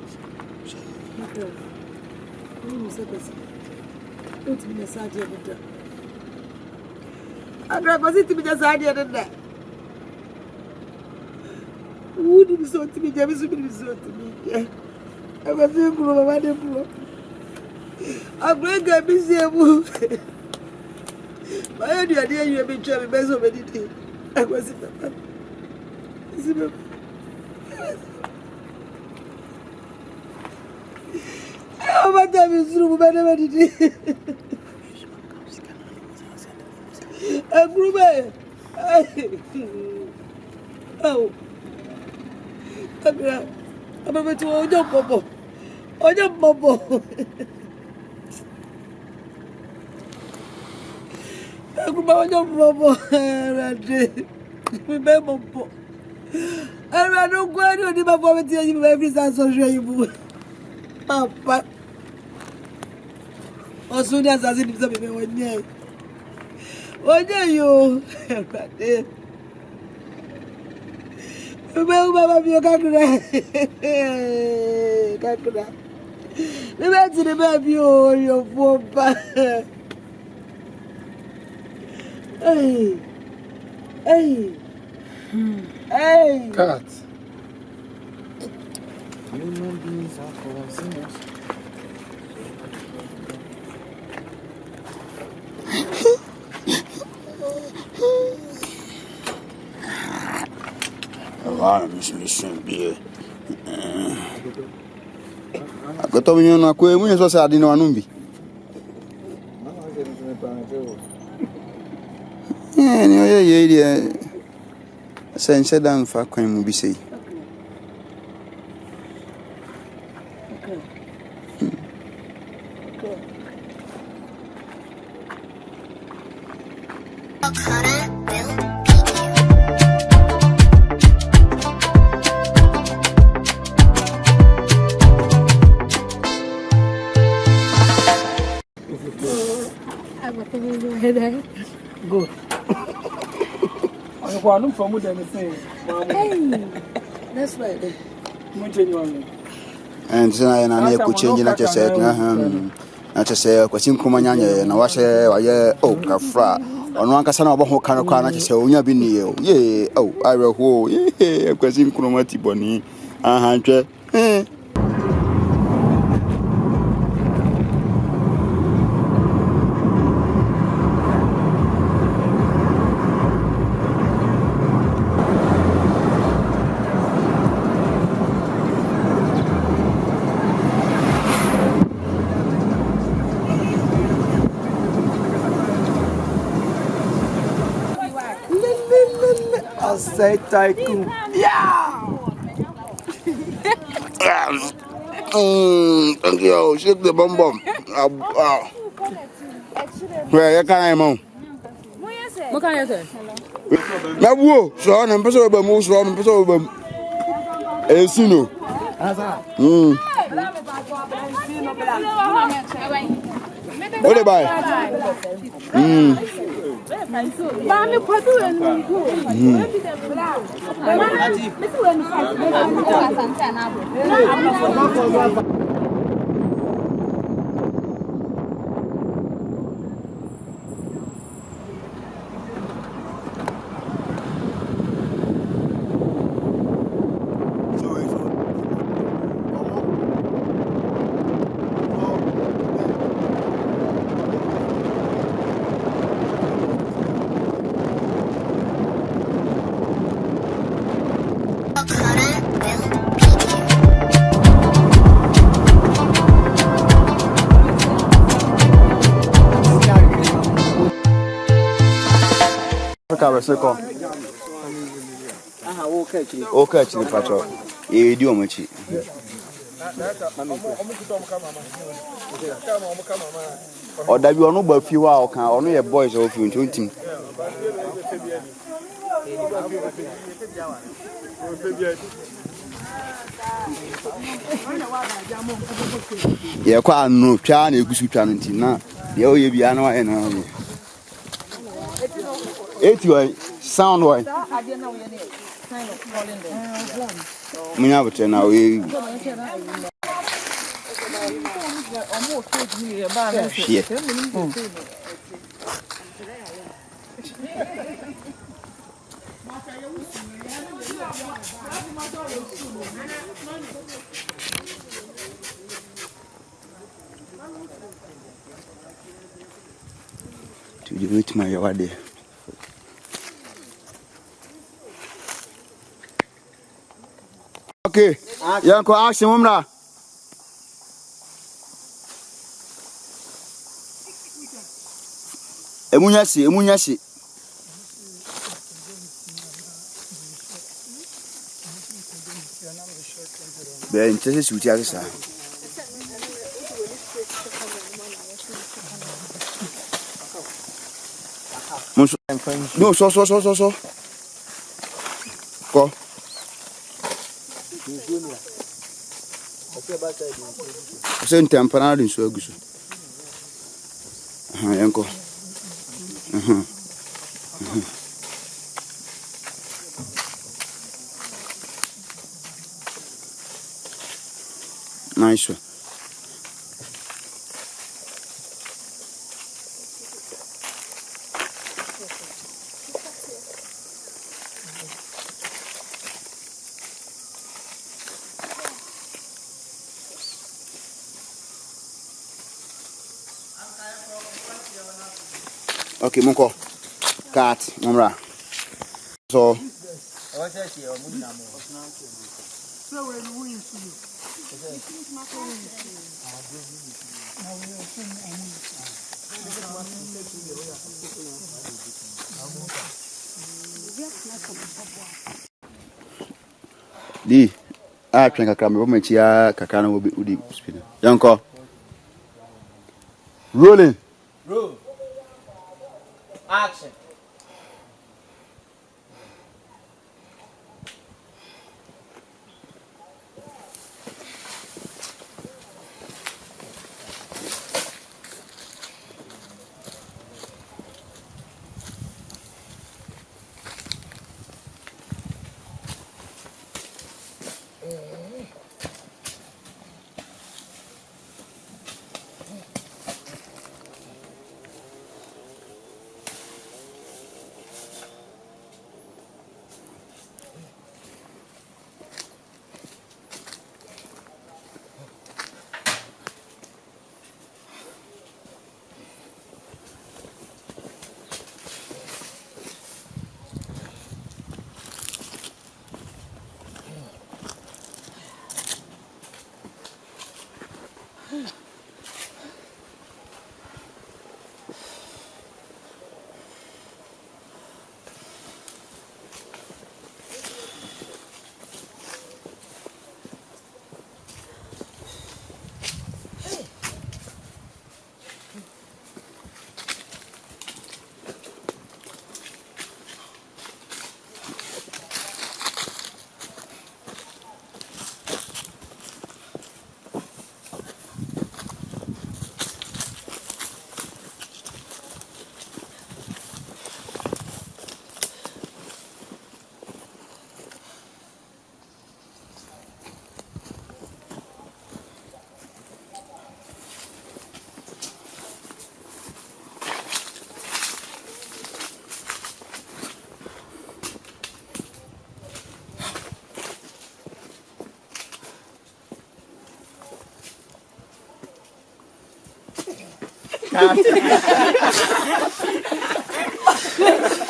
Don't be a sergeant. I grab was it to be just idea than that. Wouldn't be so to me, James would be so to me. I was thinking of my neighbor. I'm going to be able. My idea, you have been trying to so many things. I was in the oh, my time is through, but never did it. A group. Oh, I'm going to hold up, Bobo. Hold up, Bobo. I'm going to Bobo. Remember, Bobo. I don't go to the Bobo tell you every time so you. Papa. As soon as I see him, one year. What are you? Well, Baba, you can't do that. Can't do that. The man to the baby, your poor papa. Hey, hey, hey. Cut. Human beings are for sinners. Mission be. I got to be on a quay when you saw I didn't know Anumbi. Yeah. Sense down for crime will be say. Good. I'm going from what they say. That's right. And so I could change in just said, I just say, question Kumanya, and I was oh, Kafra. On one casano of Hokanaka, say, oh, you've been here. Yea, oh, I will, yeah, question Kumati Bonnie. 100. I'll say tycoon. Thank you. Shake the bum. Where can I am? What can you say? Now, whoa, so I'm person of most wrong, person of them. Esino. What about? Africa we say come. Okay, actually, Pacho. You do much. Or that you are not but few hours can only a boys of you 20. Yeah, quite no chan, you could channel now. You will be an and it way sound way. Me have it now. To the wait my yard. Okay, Yanko ask him, Mumra. Emunyasi. Ben, this is what you say. No, so. Go. Same temporary in so good. Yanko. Nice one. Okay, Monko. Cat, Mumra. So. Di, trying to come over here. Kakana will be Udi spinner. Yanko. Rolling. Roll. Action.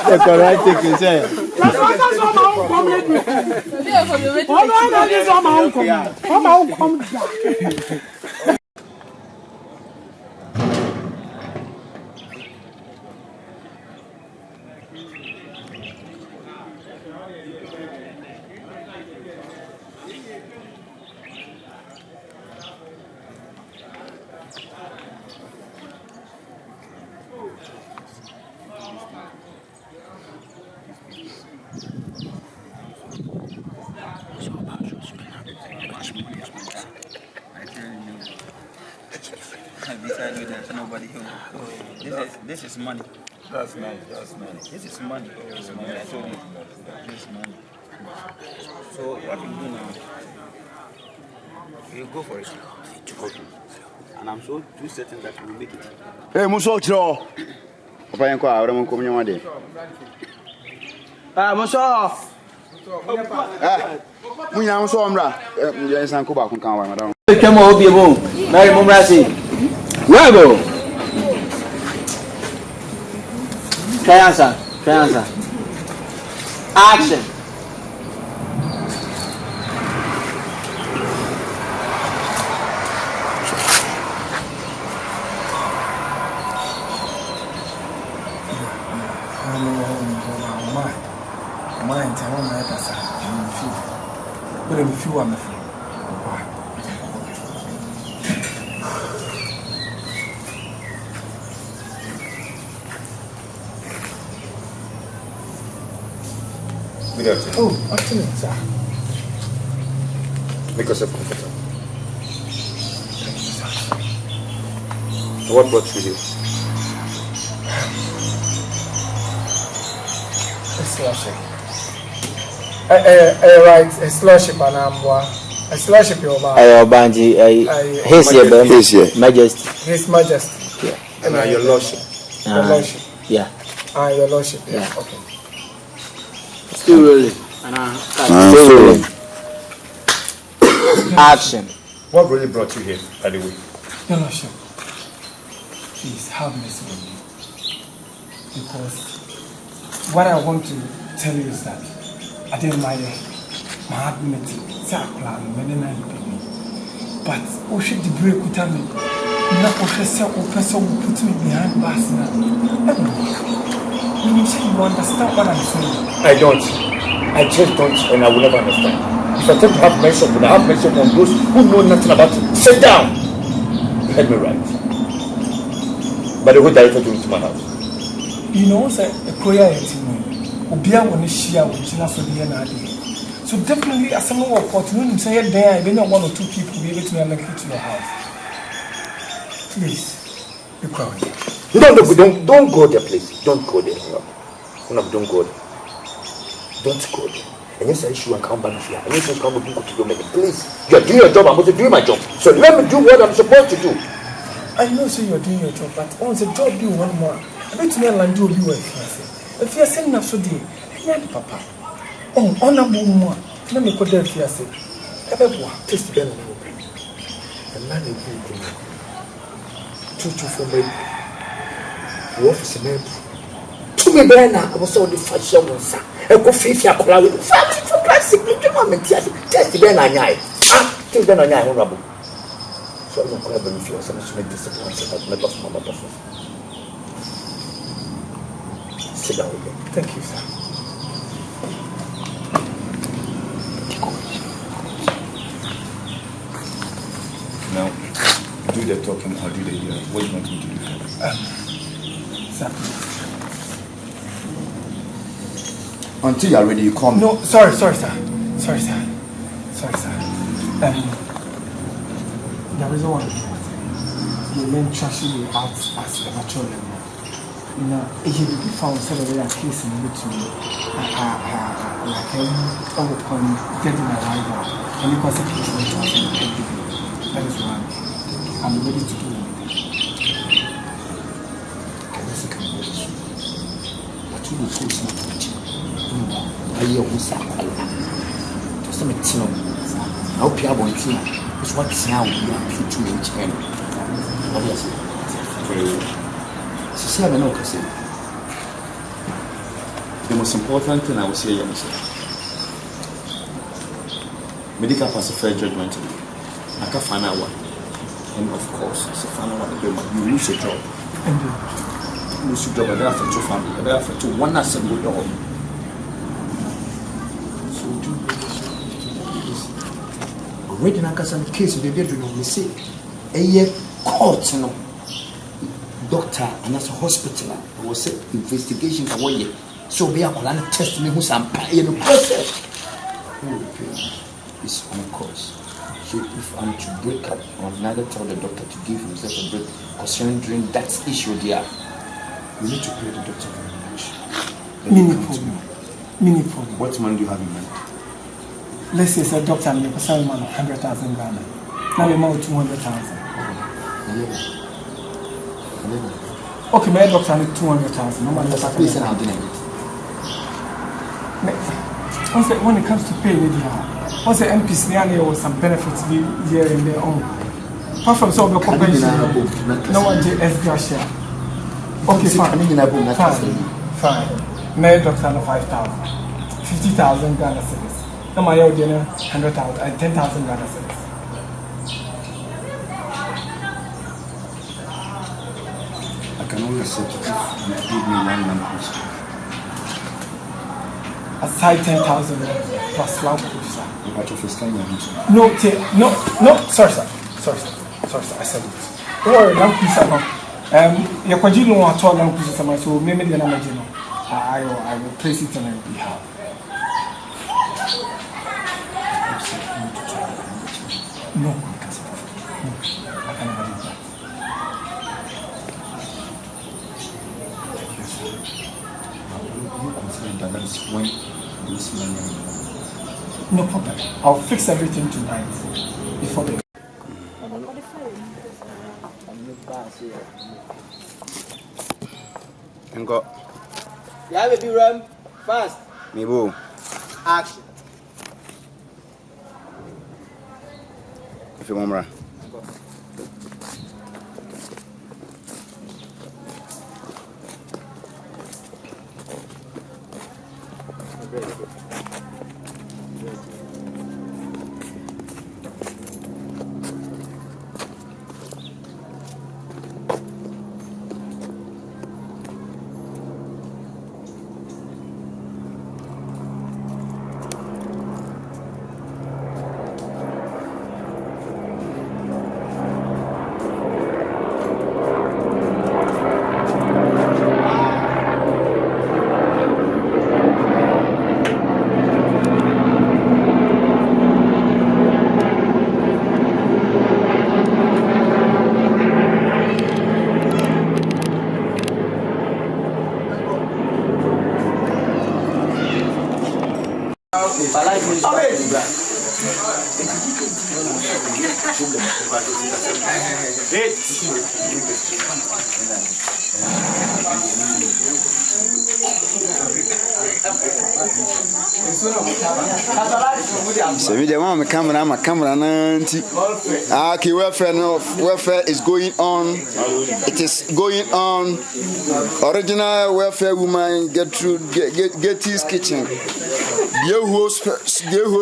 The correct thing is say. There's nobody here. This is money. That's nice. That's nice. This is money. This is money. I told you. This is money. So what you do now? You go for it. Okay. And I'm so too certain that we will make it. Hey, Muso Chro. Papa yanko a wremo ko nyama de. Muso. Munya Muso omra. Munya san ko ba kun kan wa madam. Come on, obi mo. Mary Mumrasi. Wego. Kayansa. Action. Mind, I want my person. But if you want me, oh, excellent, sir. Make yourself comfortable. So what brought you here? A scholarship. Right, a scholarship, and a scholarship, your Banji, His Majesty. His Majesty. Yeah. And your lordship. Your lordship. Yeah. Your lordship. Yeah. Okay. Still rolling. Still rolling. Action. What really brought you here, by the way? Your lordship, please have mercy on me. Because what I want to tell you is that I didn't my admit but we should the break with me. Now person will put me behind bars now. When you say you understand what I'm saying. I don't. I just don't, and I will never understand. If I tend to have mention, but I have mention on those who know nothing about it. Sit down. You heard me right. But the whole director took me to my house. You know, sir, a prayer Obia when share with China so the end. So definitely as someone of opportunity say there, then 1 or 2 people be able to allocate to your house. Please, be quiet. Don't go there, please. Don't go there. No, don't go there. Don't go there. And yes, I issue and come back here. And yes, I come back to do. Please, you're doing your job. I'm going to do my job. So let me do what I'm supposed to do. I know, so you're doing your job, but on the job, do one more. I bet you never do you if you're saying that so dear, papa. Oh, honorable more. Let me put that here. Say, everyone, taste the belly. And man, you do. Two for me. You office me. To me, Bernard, I was all the fashion ones. I go feel your crowd with family for classic. You want me to test the Bernard? Ah, take Bernard, honorable. So I'm not going to be some make discipline that make us mama person. Sit down again. Thank you, sir. Now, do the talking, I'll do the hearing. What do you want me to do? Sir. Until you're ready, you come. No, sorry, sir. Sorry, sir. There is one. You men trashing you out as a mature level. You know, it will be found so that we are facing between like upon getting a rival and the consequences of it. That is why I'm ready to do it. But you will force me to teach. I hear who said, just a minute. I hope you have one thing. It's what sound you are to maintain. Obviously. The most important thing I will say is medical pass a fair judgment to me. I can't find out one. And of course, it's a final one. You lose your job. lose your job, I affect your family, I affect you. One as a good dog. So do this. Already, I got some case of the bedroom. We say, a year court, you know, doctor, and as a hospital, I was say investigation away. So we are going to test me who's I'm paying the process. It's on course. So if I'm to break up, I will neither tell the doctor to give himself a break considering that issue there. You need to pay the doctor for remuneration. Mini problem. What money do you have in mind? Let's say it's a doctor and you sell man 100,000 Ghana. Now we're more 200,000. Okay, my doctor need 200,000. No matter what. When it comes to pay, once the MPs near some benefits here and there on. Apart from some of the corporation, no one is gracia. Okay, fine. My doctor no 5,000, 50,000 Ghana cedis. No, my dinner 100,000 and 10,000 Ghana cedis. I can only accept it if you give me 1 month. Aside 10,000 plus lamp sir. No, sorry, sir. I said it. Don't worry, lamp sir. Your Kwajino want to lamp sir, so maybe the number, I will place it on your behalf. No, I can never do that. That is when this money. No problem. I'll fix everything tonight before the. Go. Yeah, baby, run fast. Me boo. Action. If you want, so we want my camera nanti. Okay, welfare is going on. It is going on. Original welfare woman get his kitchen. Dear host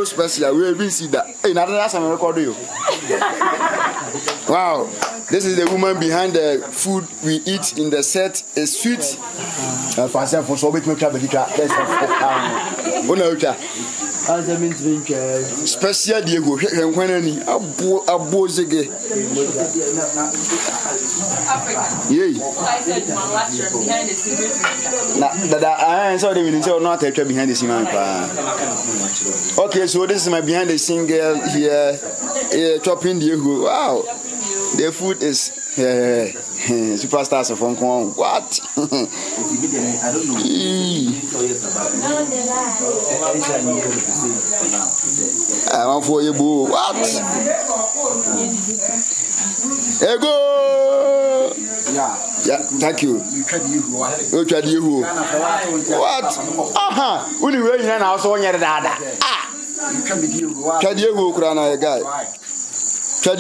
special, we will see that. Hey, now that's I'm recording you. Wow, this is the woman behind the food we eat in the set. It's sweet. For so bit make trouble. Special Diego, when any abo zege. I saw them in the not behind the scene. Okay, so this is my behind the scene girl here, chopping Diego. Wow, the food is superstars of Hong Kong. What? I don't know. I want for you, boo. What? Ego. Yeah, thank you. You tried you. What? Only way in our song. Tried you, Kurana, guy. Tried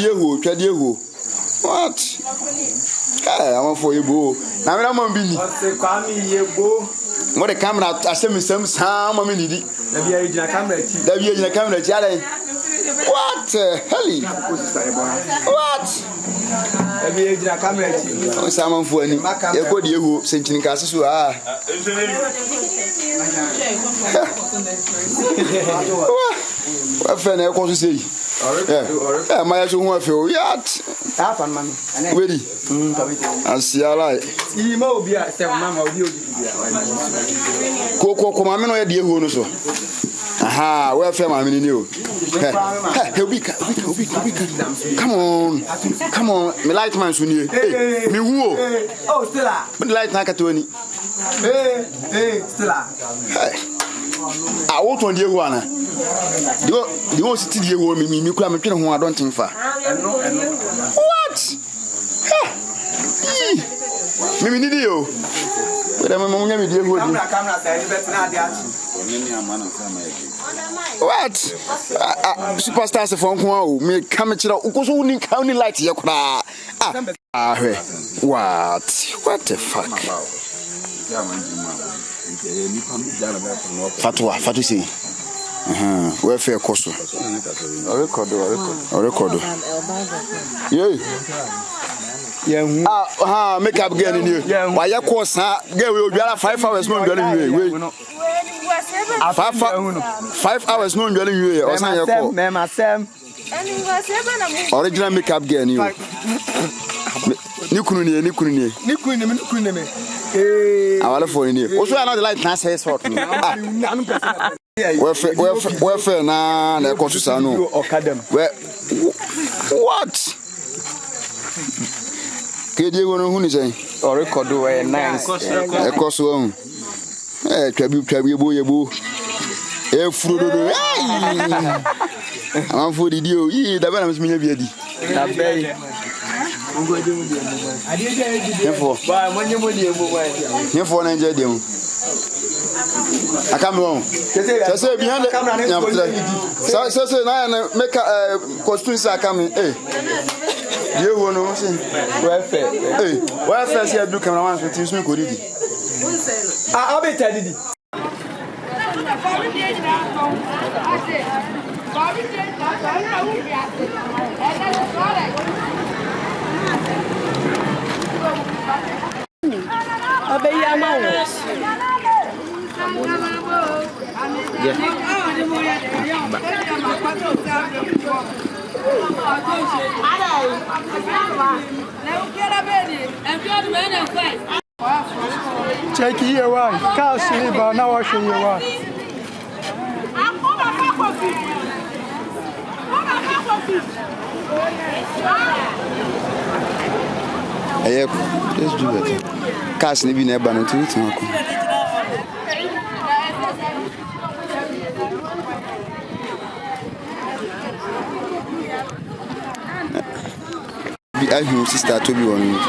you. What? Hey, I want for you, boo. Now I'm on Billy. What a camera, I send me some minute. The be in a camera, Charlie. What? Helly. What? On salmon for any. You could you send in Cassus. What friend I want to say? Yeah, my husband won't feel yet. Ready? I see a light. Coco, come on, dear Honoso. Aha, where fam I mean you. Come on, me light man soon. Hey, me who? Oh, Stella. But light like a 20. Hey, Stella. I want on dear one. You won't sit here with me, you come and who I don't think for. What? Mimi need you. But I'm among me, dear. What? Superstars from Kwao, me come to the county light here. What the fuck? Fatwa say. Welfare cost. Record. Yeah. Make up girl in you. Why you course, girl will be 5 hours no dwelling you. 5 hours no dwelling you. Or sign your call. Original makeup girl in you. Nikuni. I want to phone you. Also, another light nice hair sort. Welfare na na konsusano. What? Kedi wono hu ni say o record we nice e koso hu twabi yebo e furo do am for di o yi da bana msiminya bi adi na bei Yefo ba monye modi emo ba Yefo na nje dem akamro say behind the camera say na make costume say akame you want to say welfare? Hey, welfare say do cameraman so teams me go ready. I be tell you. Check here one. Can't see but now I show you one. Let's do that. Cash ni bi na eba no tiri tin ko. Bi ahu sister to be one.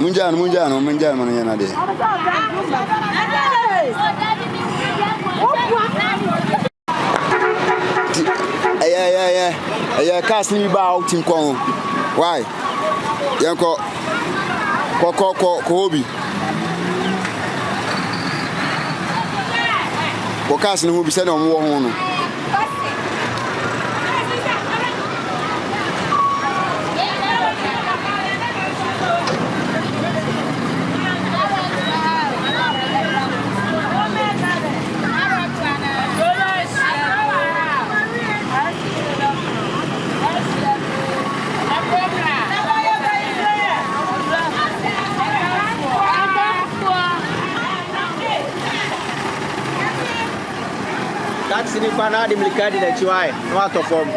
Munjano man yana de. Yeah, cast me ba out in kon. Why? Yanko Kobi. Ko cast ni hobi se na omo ho no. Taxi ni pana di mlikadi na chiwae no atofom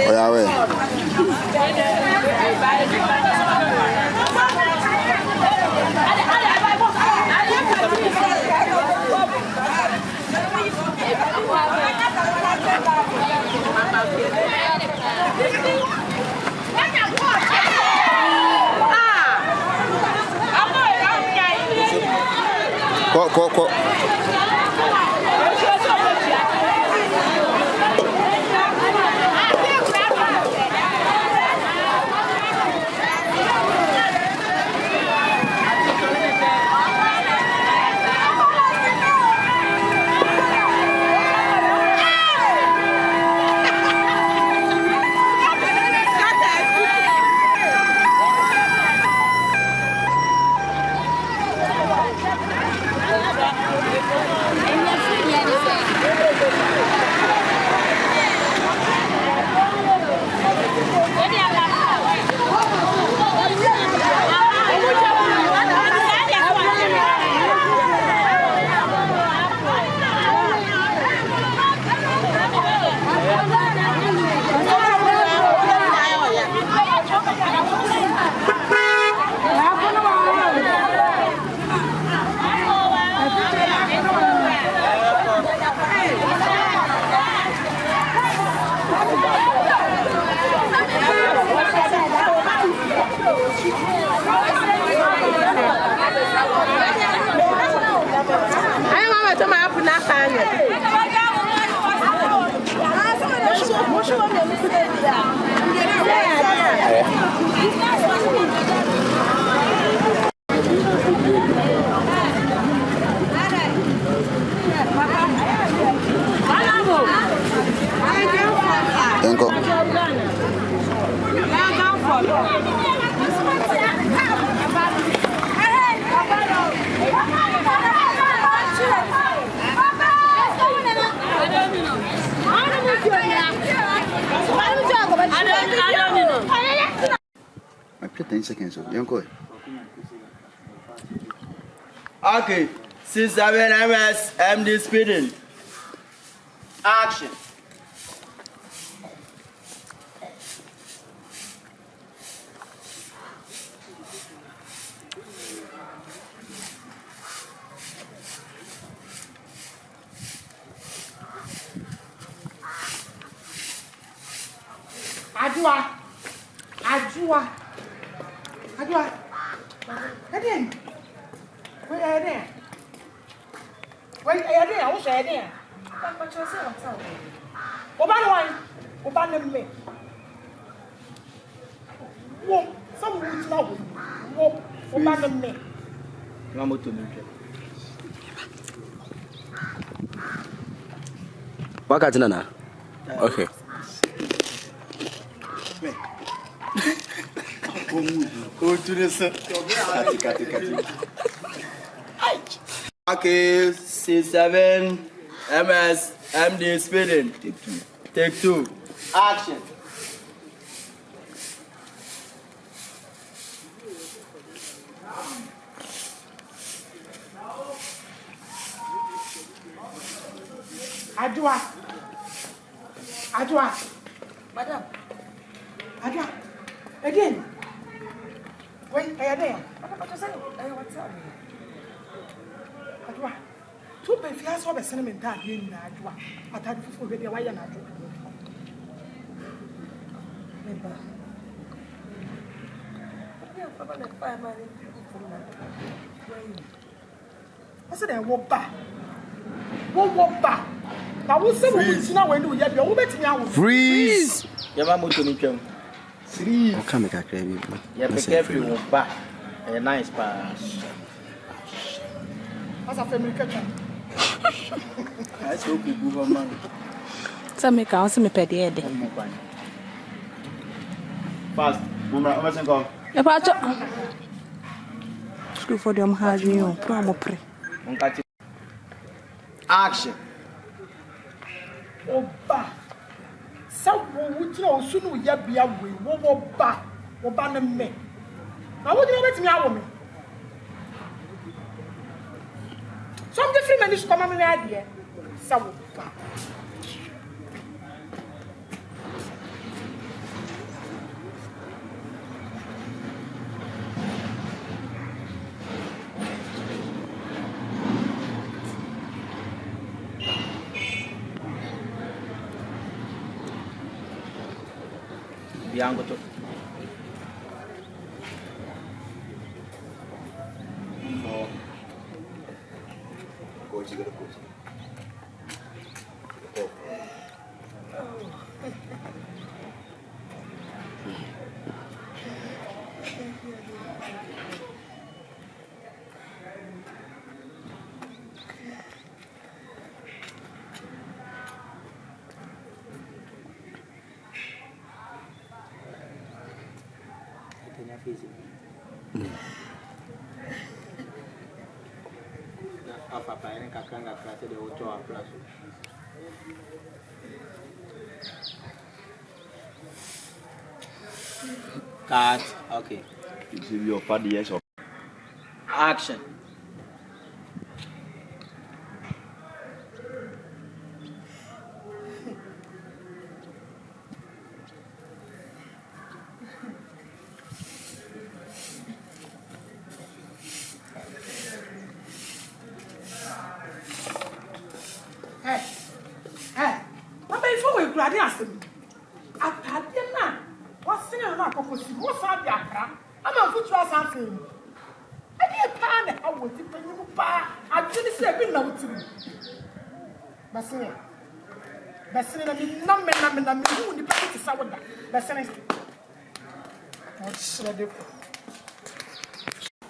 Oya we Ko After 10 seconds, young boy. Okay, 67 ms MD speeding. Action. Ajua. Eden. Wait, Eden. I wish Eden. But you say what's up? Oban me. Wo, some would know. Wo, Oban me. Mama to me. Wakati nana. Okay. Okay, 67 ms MD speeding. Take two. Action. Ajua. Madam. Ajua. Again. Wait, I there. What you say? What's up? Ajua. Two be fi aso be cinnamon tag yin na Ajua. Atade fufu be dey why na Ajua. Meba. Yeah, papa le fa ma ni fufu na. I said wo ba. Wo ba. Na wo se wo tina we ni wo ya bi wo betimi awo. Freeze. Yama moto ni twam. Freeze. Okay, make a crave. Yeah, be careful wo ba. Nice pass. As a family kitchen. I so good woman. Some make us me pay the Fast. Mama, what's in go? E pa cho. School for them hard you, promo pre. Action. Oba. Sa wo wutina osu no ya bia we wo ba na me. Na wo dina betimi awo me. Some different men is come am na adie. Sa wo ba. Bianco to. Cut. Okay. It's your father, yes. Action.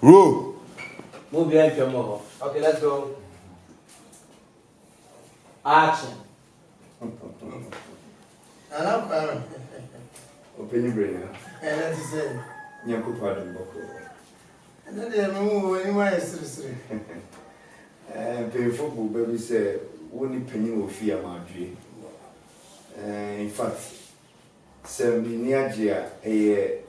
Roll. Move your head more. Okay, let's go. Action. penny brain. And as I said, Yanko pardon boko. and then they move anywhere seriously. And pay football baby say, only penny will fear my dream. In fact, 7 years a year,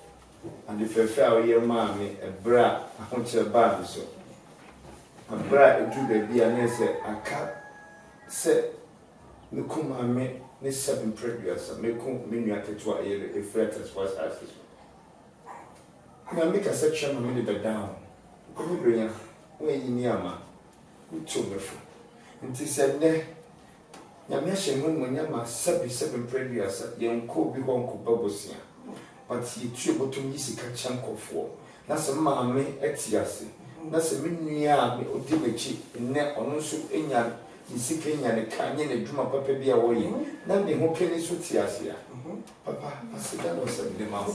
and if I fell your mammy, a bra, I want your bad so. A bra, a do baby, and I say, I can't say, no come me, ne 7 previous, and make me at it to a year, if letters was asked. Now make a section of me down. Come bring when you near ma, who told me for. And he said, ne. Yamisha when Yama 7 previous young Kobe Honko Babosia, but ye trouble to Missy Kachanko for. That's a mammy etiasi. That's a minia, me ultimatum, and net on also in yan, Missy Kenya, and Canyon, and Duma Papa be away. Now the whole penny sutiasia. Papa, I said that was a demand.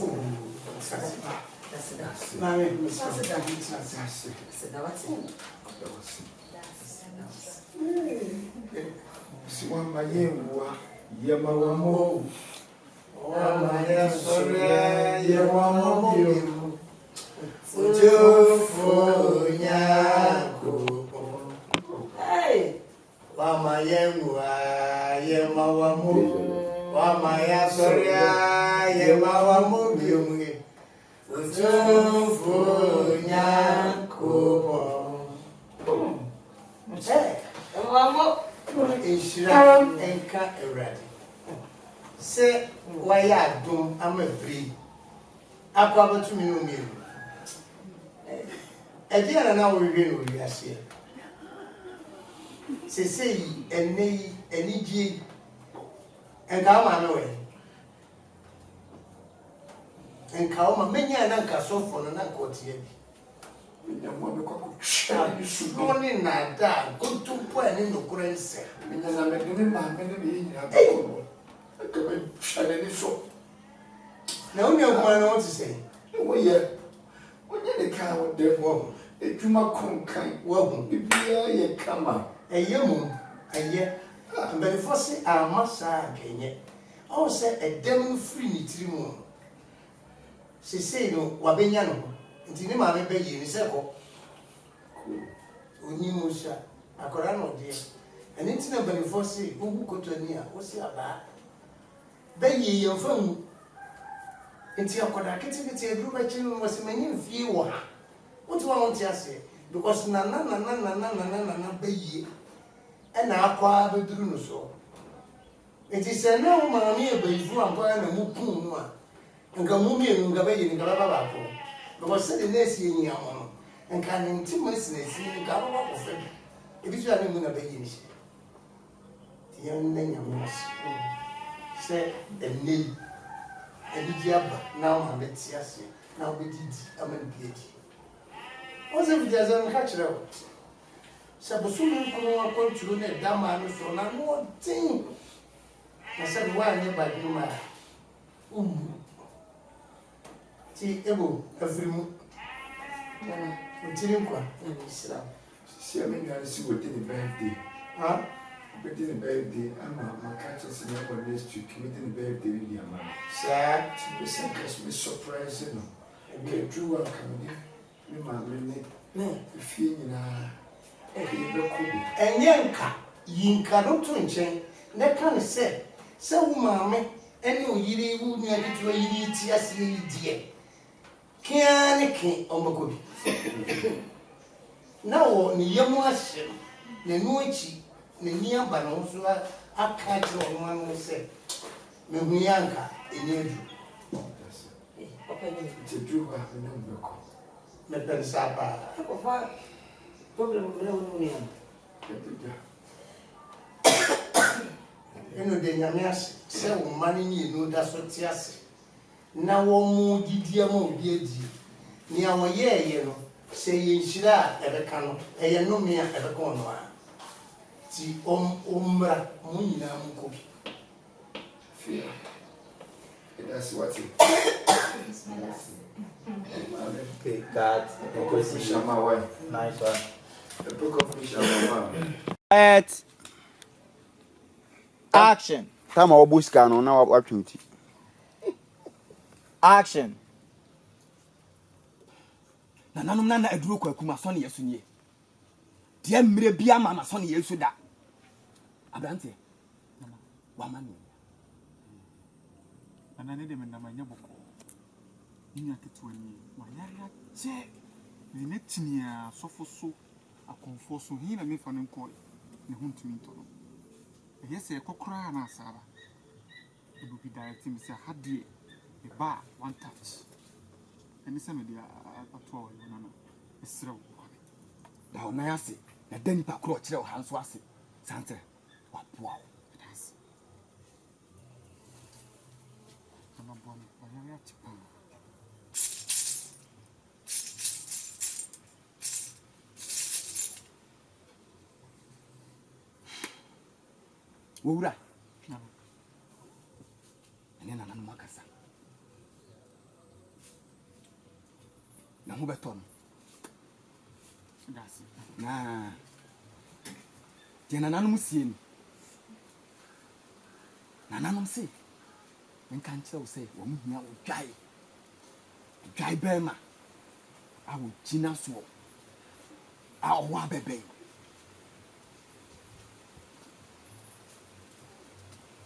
That's Mammy, Si wama yewa yema wamo wama ya soria yema wamo Ujofo nyako Hey wama yewa yema wamo wama ya soria yema wamo biumwe Ujofo nyako Hey wamo Ishira enka eradi. Se waya dum amabri. Akwa batumi no miru. Edi ana na wo hwe no wiase. Se sei eniji enka ma no we. Enka o ma menya na nka sofo no na nka otie bi. Morning na da go to point in the current set. Because I'm making my penny. I come shine so. Now, you want to say, oh, yeah. When you're the car with them, well, a tuma con kind, well, be a come out. A young, and yet, but before say, I must say, yet. I say a demon free trim. She say, no, Wabiano. Nti ma me bayi ni se ko oni musha akora no de eni nti na bani for say ogu kotoni a o si aba bayi ye famu nti akoda kiti edru ba chi no se mani mfie wo ha o ti wa won ti ase because na bayi e na akwa beduru no so nti se na wo ma me e bayi fu ampa na mu pun no a nka mu mi nu nga bayi ni nga ba ko because the next year, and can intimacy in Gabba of it. If you are in a beginning, the young man say the knee, and the job now, and let's see, now we did a man PhD. What's if there's a catch out? Sabosun come on to that man, so now more thing. I said, why never do my able every month. See, I mean, I see what in the birthday. Huh? But in the birthday, I'm my catches in your next week, committing the birthday in the amount. Sad, 2% Christmas surprise, you know. Okay, true, I'm coming in. Remember, if you know, and Yanka, Yinka don't to enchain. That kind of said, so, mammy, and you wouldn't have to eat yes, dear. Can on now, ni yamuash, the nuichi, the near Banosua, a catch on one will say, Mianka, in Yadu. It's a true number. Metal Sapa, problem with Union. You know, the Yamias sell money, you know, that's what yes. Now, one more did near one year, you know, say ye should ever come, a no mere ever gone. See, umbra, munina, cookie. Fear. That's what it Okay, God, my wife. Nice one. The book of Misha. Action. Time our bush can on our opportunity. Action. Nananum na aduro kwakuma so ne yesu nie. De mmire bia mama so ne yesu da. Abrante. Wa mani. Anane de menama nya boko. Nya ketwani. Wa yaya che. Ni netinia sofo so akonfo so hin na me fa no nko. Ne huntumi ntoro. Yese kokora na asaba. Ebu bi direct me say hadie e ba one touch. Eni se me dia atwa wo na no. Esrew. Da o na yase. Na dani pa kro kire o hanso ase. Sante. Wa poa. Das. Ama bom. Wa yaya chipa. Wura. Ene na nanu makasa. Na ho beton. Gasi. Na. Tena nanu sie ni. Na nanu se. Nka nche wo se wo muhia wo dwai. Dwai bema. A wo gina so. A wo abebe.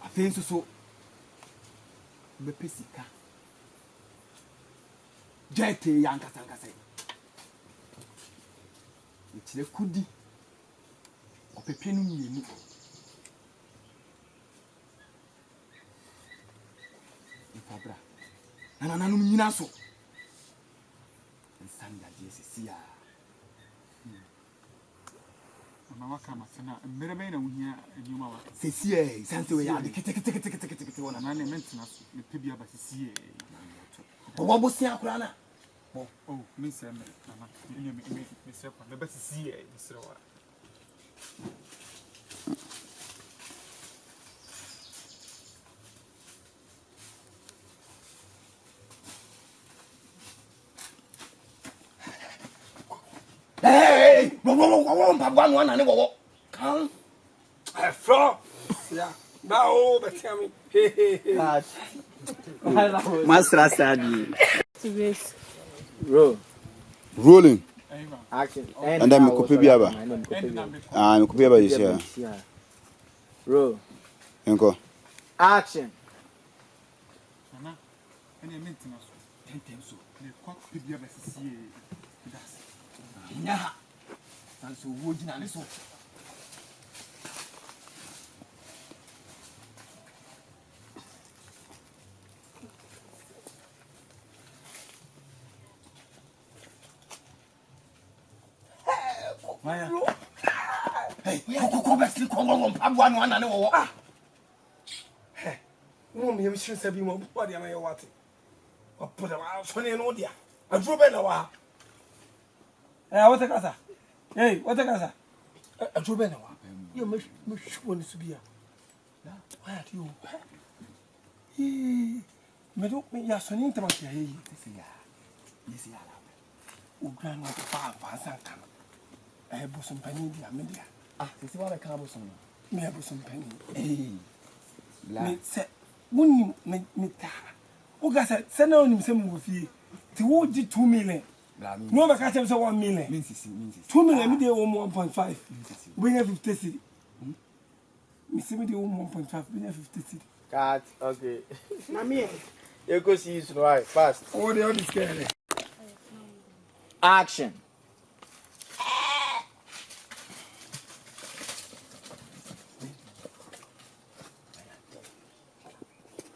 Afei so bepesika jete yankasa nkasa itire kudi opepe no mienu ifabra nananum nyina so nsanda Jesus ya Mama kama sana merebe na wuhia enyuma wa sesie sanse we ya de kete wona na mentina so me pebia ba sesie wo bosia akura na oh me se me mama me se kwa me ba sesie me sere wa Hey, wo mpabwa no na ne wo. Kan. From. Yeah. Now, but tell me. God. Master Sadi. Roll. Rolling. Action. And then me copy biaba. Ah, me copy biaba is here. Roll. Enko. Action. Nana. Ene mentina so. Tentem so. Me kwa pebia ba sesie. Das. Nya. Sanso wo gina ne so. Maya. Hey, ko best ko ngo mpabwa no na ne wo. Hey. Mo me yemi shirisa bi mo body am ye wate. Opo da ma so ne no dia. Aduro be na wa. What a casa. Hey, what a casa. Aduro be na wa. You me shuo ni su bia. Why are you? Me do me ya so ni ntama ya yi. Yesi ya la. O gran no pa sanka. Bosom pani dia me dia. Sisi wa be ka bosom. Me bosom pani. Me se woni me ta. O ga se na onim se mo fie. Ti wo gi 2 million. No be ka chem se 1 million. Min sisi. 2 million me dey 1.5. We have 50 cedi. Me see me dey 1.5. We have 50 cedi. Cut. Okay. Mami. You go see you right fast. Oh, they all this guy. Action.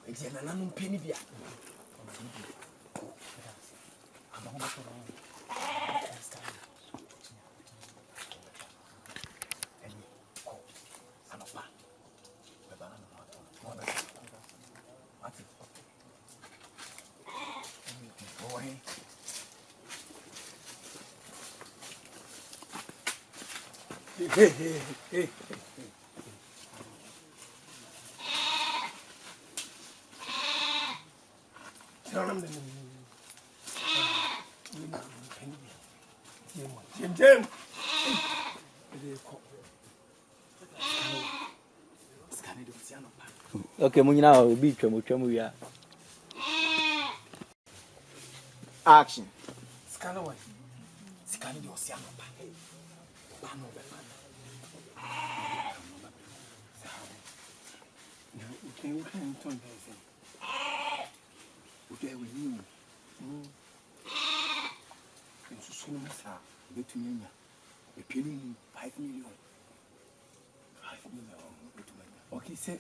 Ejena nanu peni bia. Hey. Jim. Okay, munyina obi twam ya. Action. Scanner one. Sika ni osia no ba. Ba no be fa. We can turn this. We do we new. Nso so no sa betumi anya. E pienu 5 million. 5 million betumi anya. Okay, say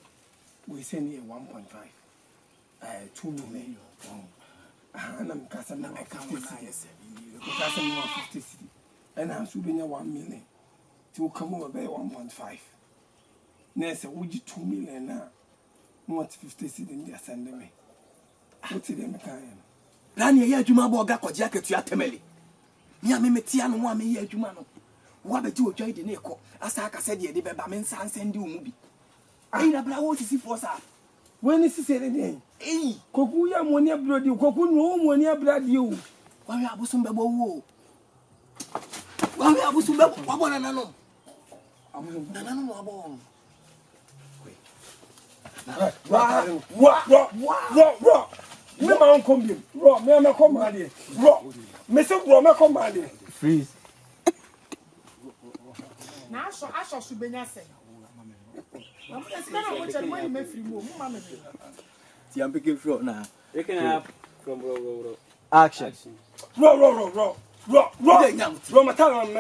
we say near 1.5. 2 million. And I'm casting my account. Because I'm 50 city. And I'm shooting 1 million. To come over by 1.5. Next, would you 2 million now? What 50 city in there sending me? What's it in the car? Rani ya adwuma ba oga kwaje aketu atemeli. Ni amemetia no mo ame ya adwuma no. Wo abeti otwa ide ne ekọ. Asa aka se de beba me nsa nsende umu bi. Ayi na bra wo sisi for sa. When is he saying? Eh, Koku ya money abroad, Koku no money abroad you. Wa we abusum bebo wo. Wa we abusum bebo wa bona nanom. Nanom wa bon. Raw. Me man come here. Raw, me come out here. Raw. Me say raw, me come out here. Freeze. Na aso su benya se. Mama sika na wo che mo me free mo mama me. See, I'm picking from now. You can have from row. Action. Raw. Raw, my time,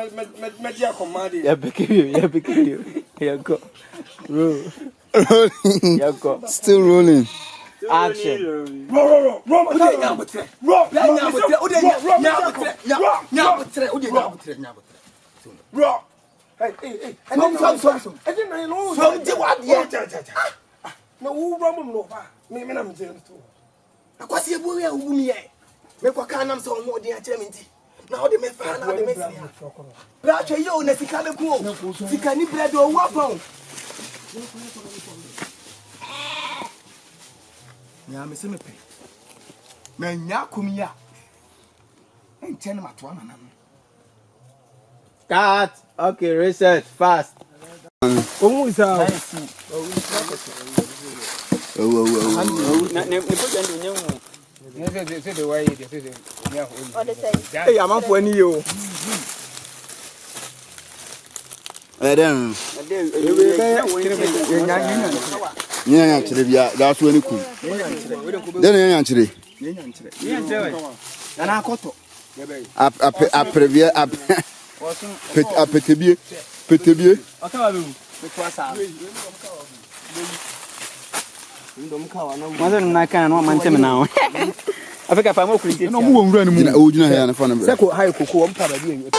me dear command. Yeah, picking you. Yeah, go. Roll. Rolling. Yeah, go. Still rolling. Action. Raw, Raw. Hey. Some. I didn't know. No, who wrong no ba? Me na me tell you. Akwasi ebu ya ubu mi ye. Me kwa ka nam se o mo de a kire mi nti. Na o de me fa na o de me si ya. Bra twa yo na sika be ku o. Sika ni bread o wa fa o. Ya me se me pe. Me nya kum ya. Enten ma to na na. Cut. Okay, reset fast. Omu sa. Hey, I'm up for any you. Then, yeah, that's when you cool. Then, actually, and I got a preview up. Petit bien. Mother na kan no man tem now. Africa fa mo kuliti. No mo nwura ni mu. O jina here na fa na. Seko high koko o mpa ba bi enyo.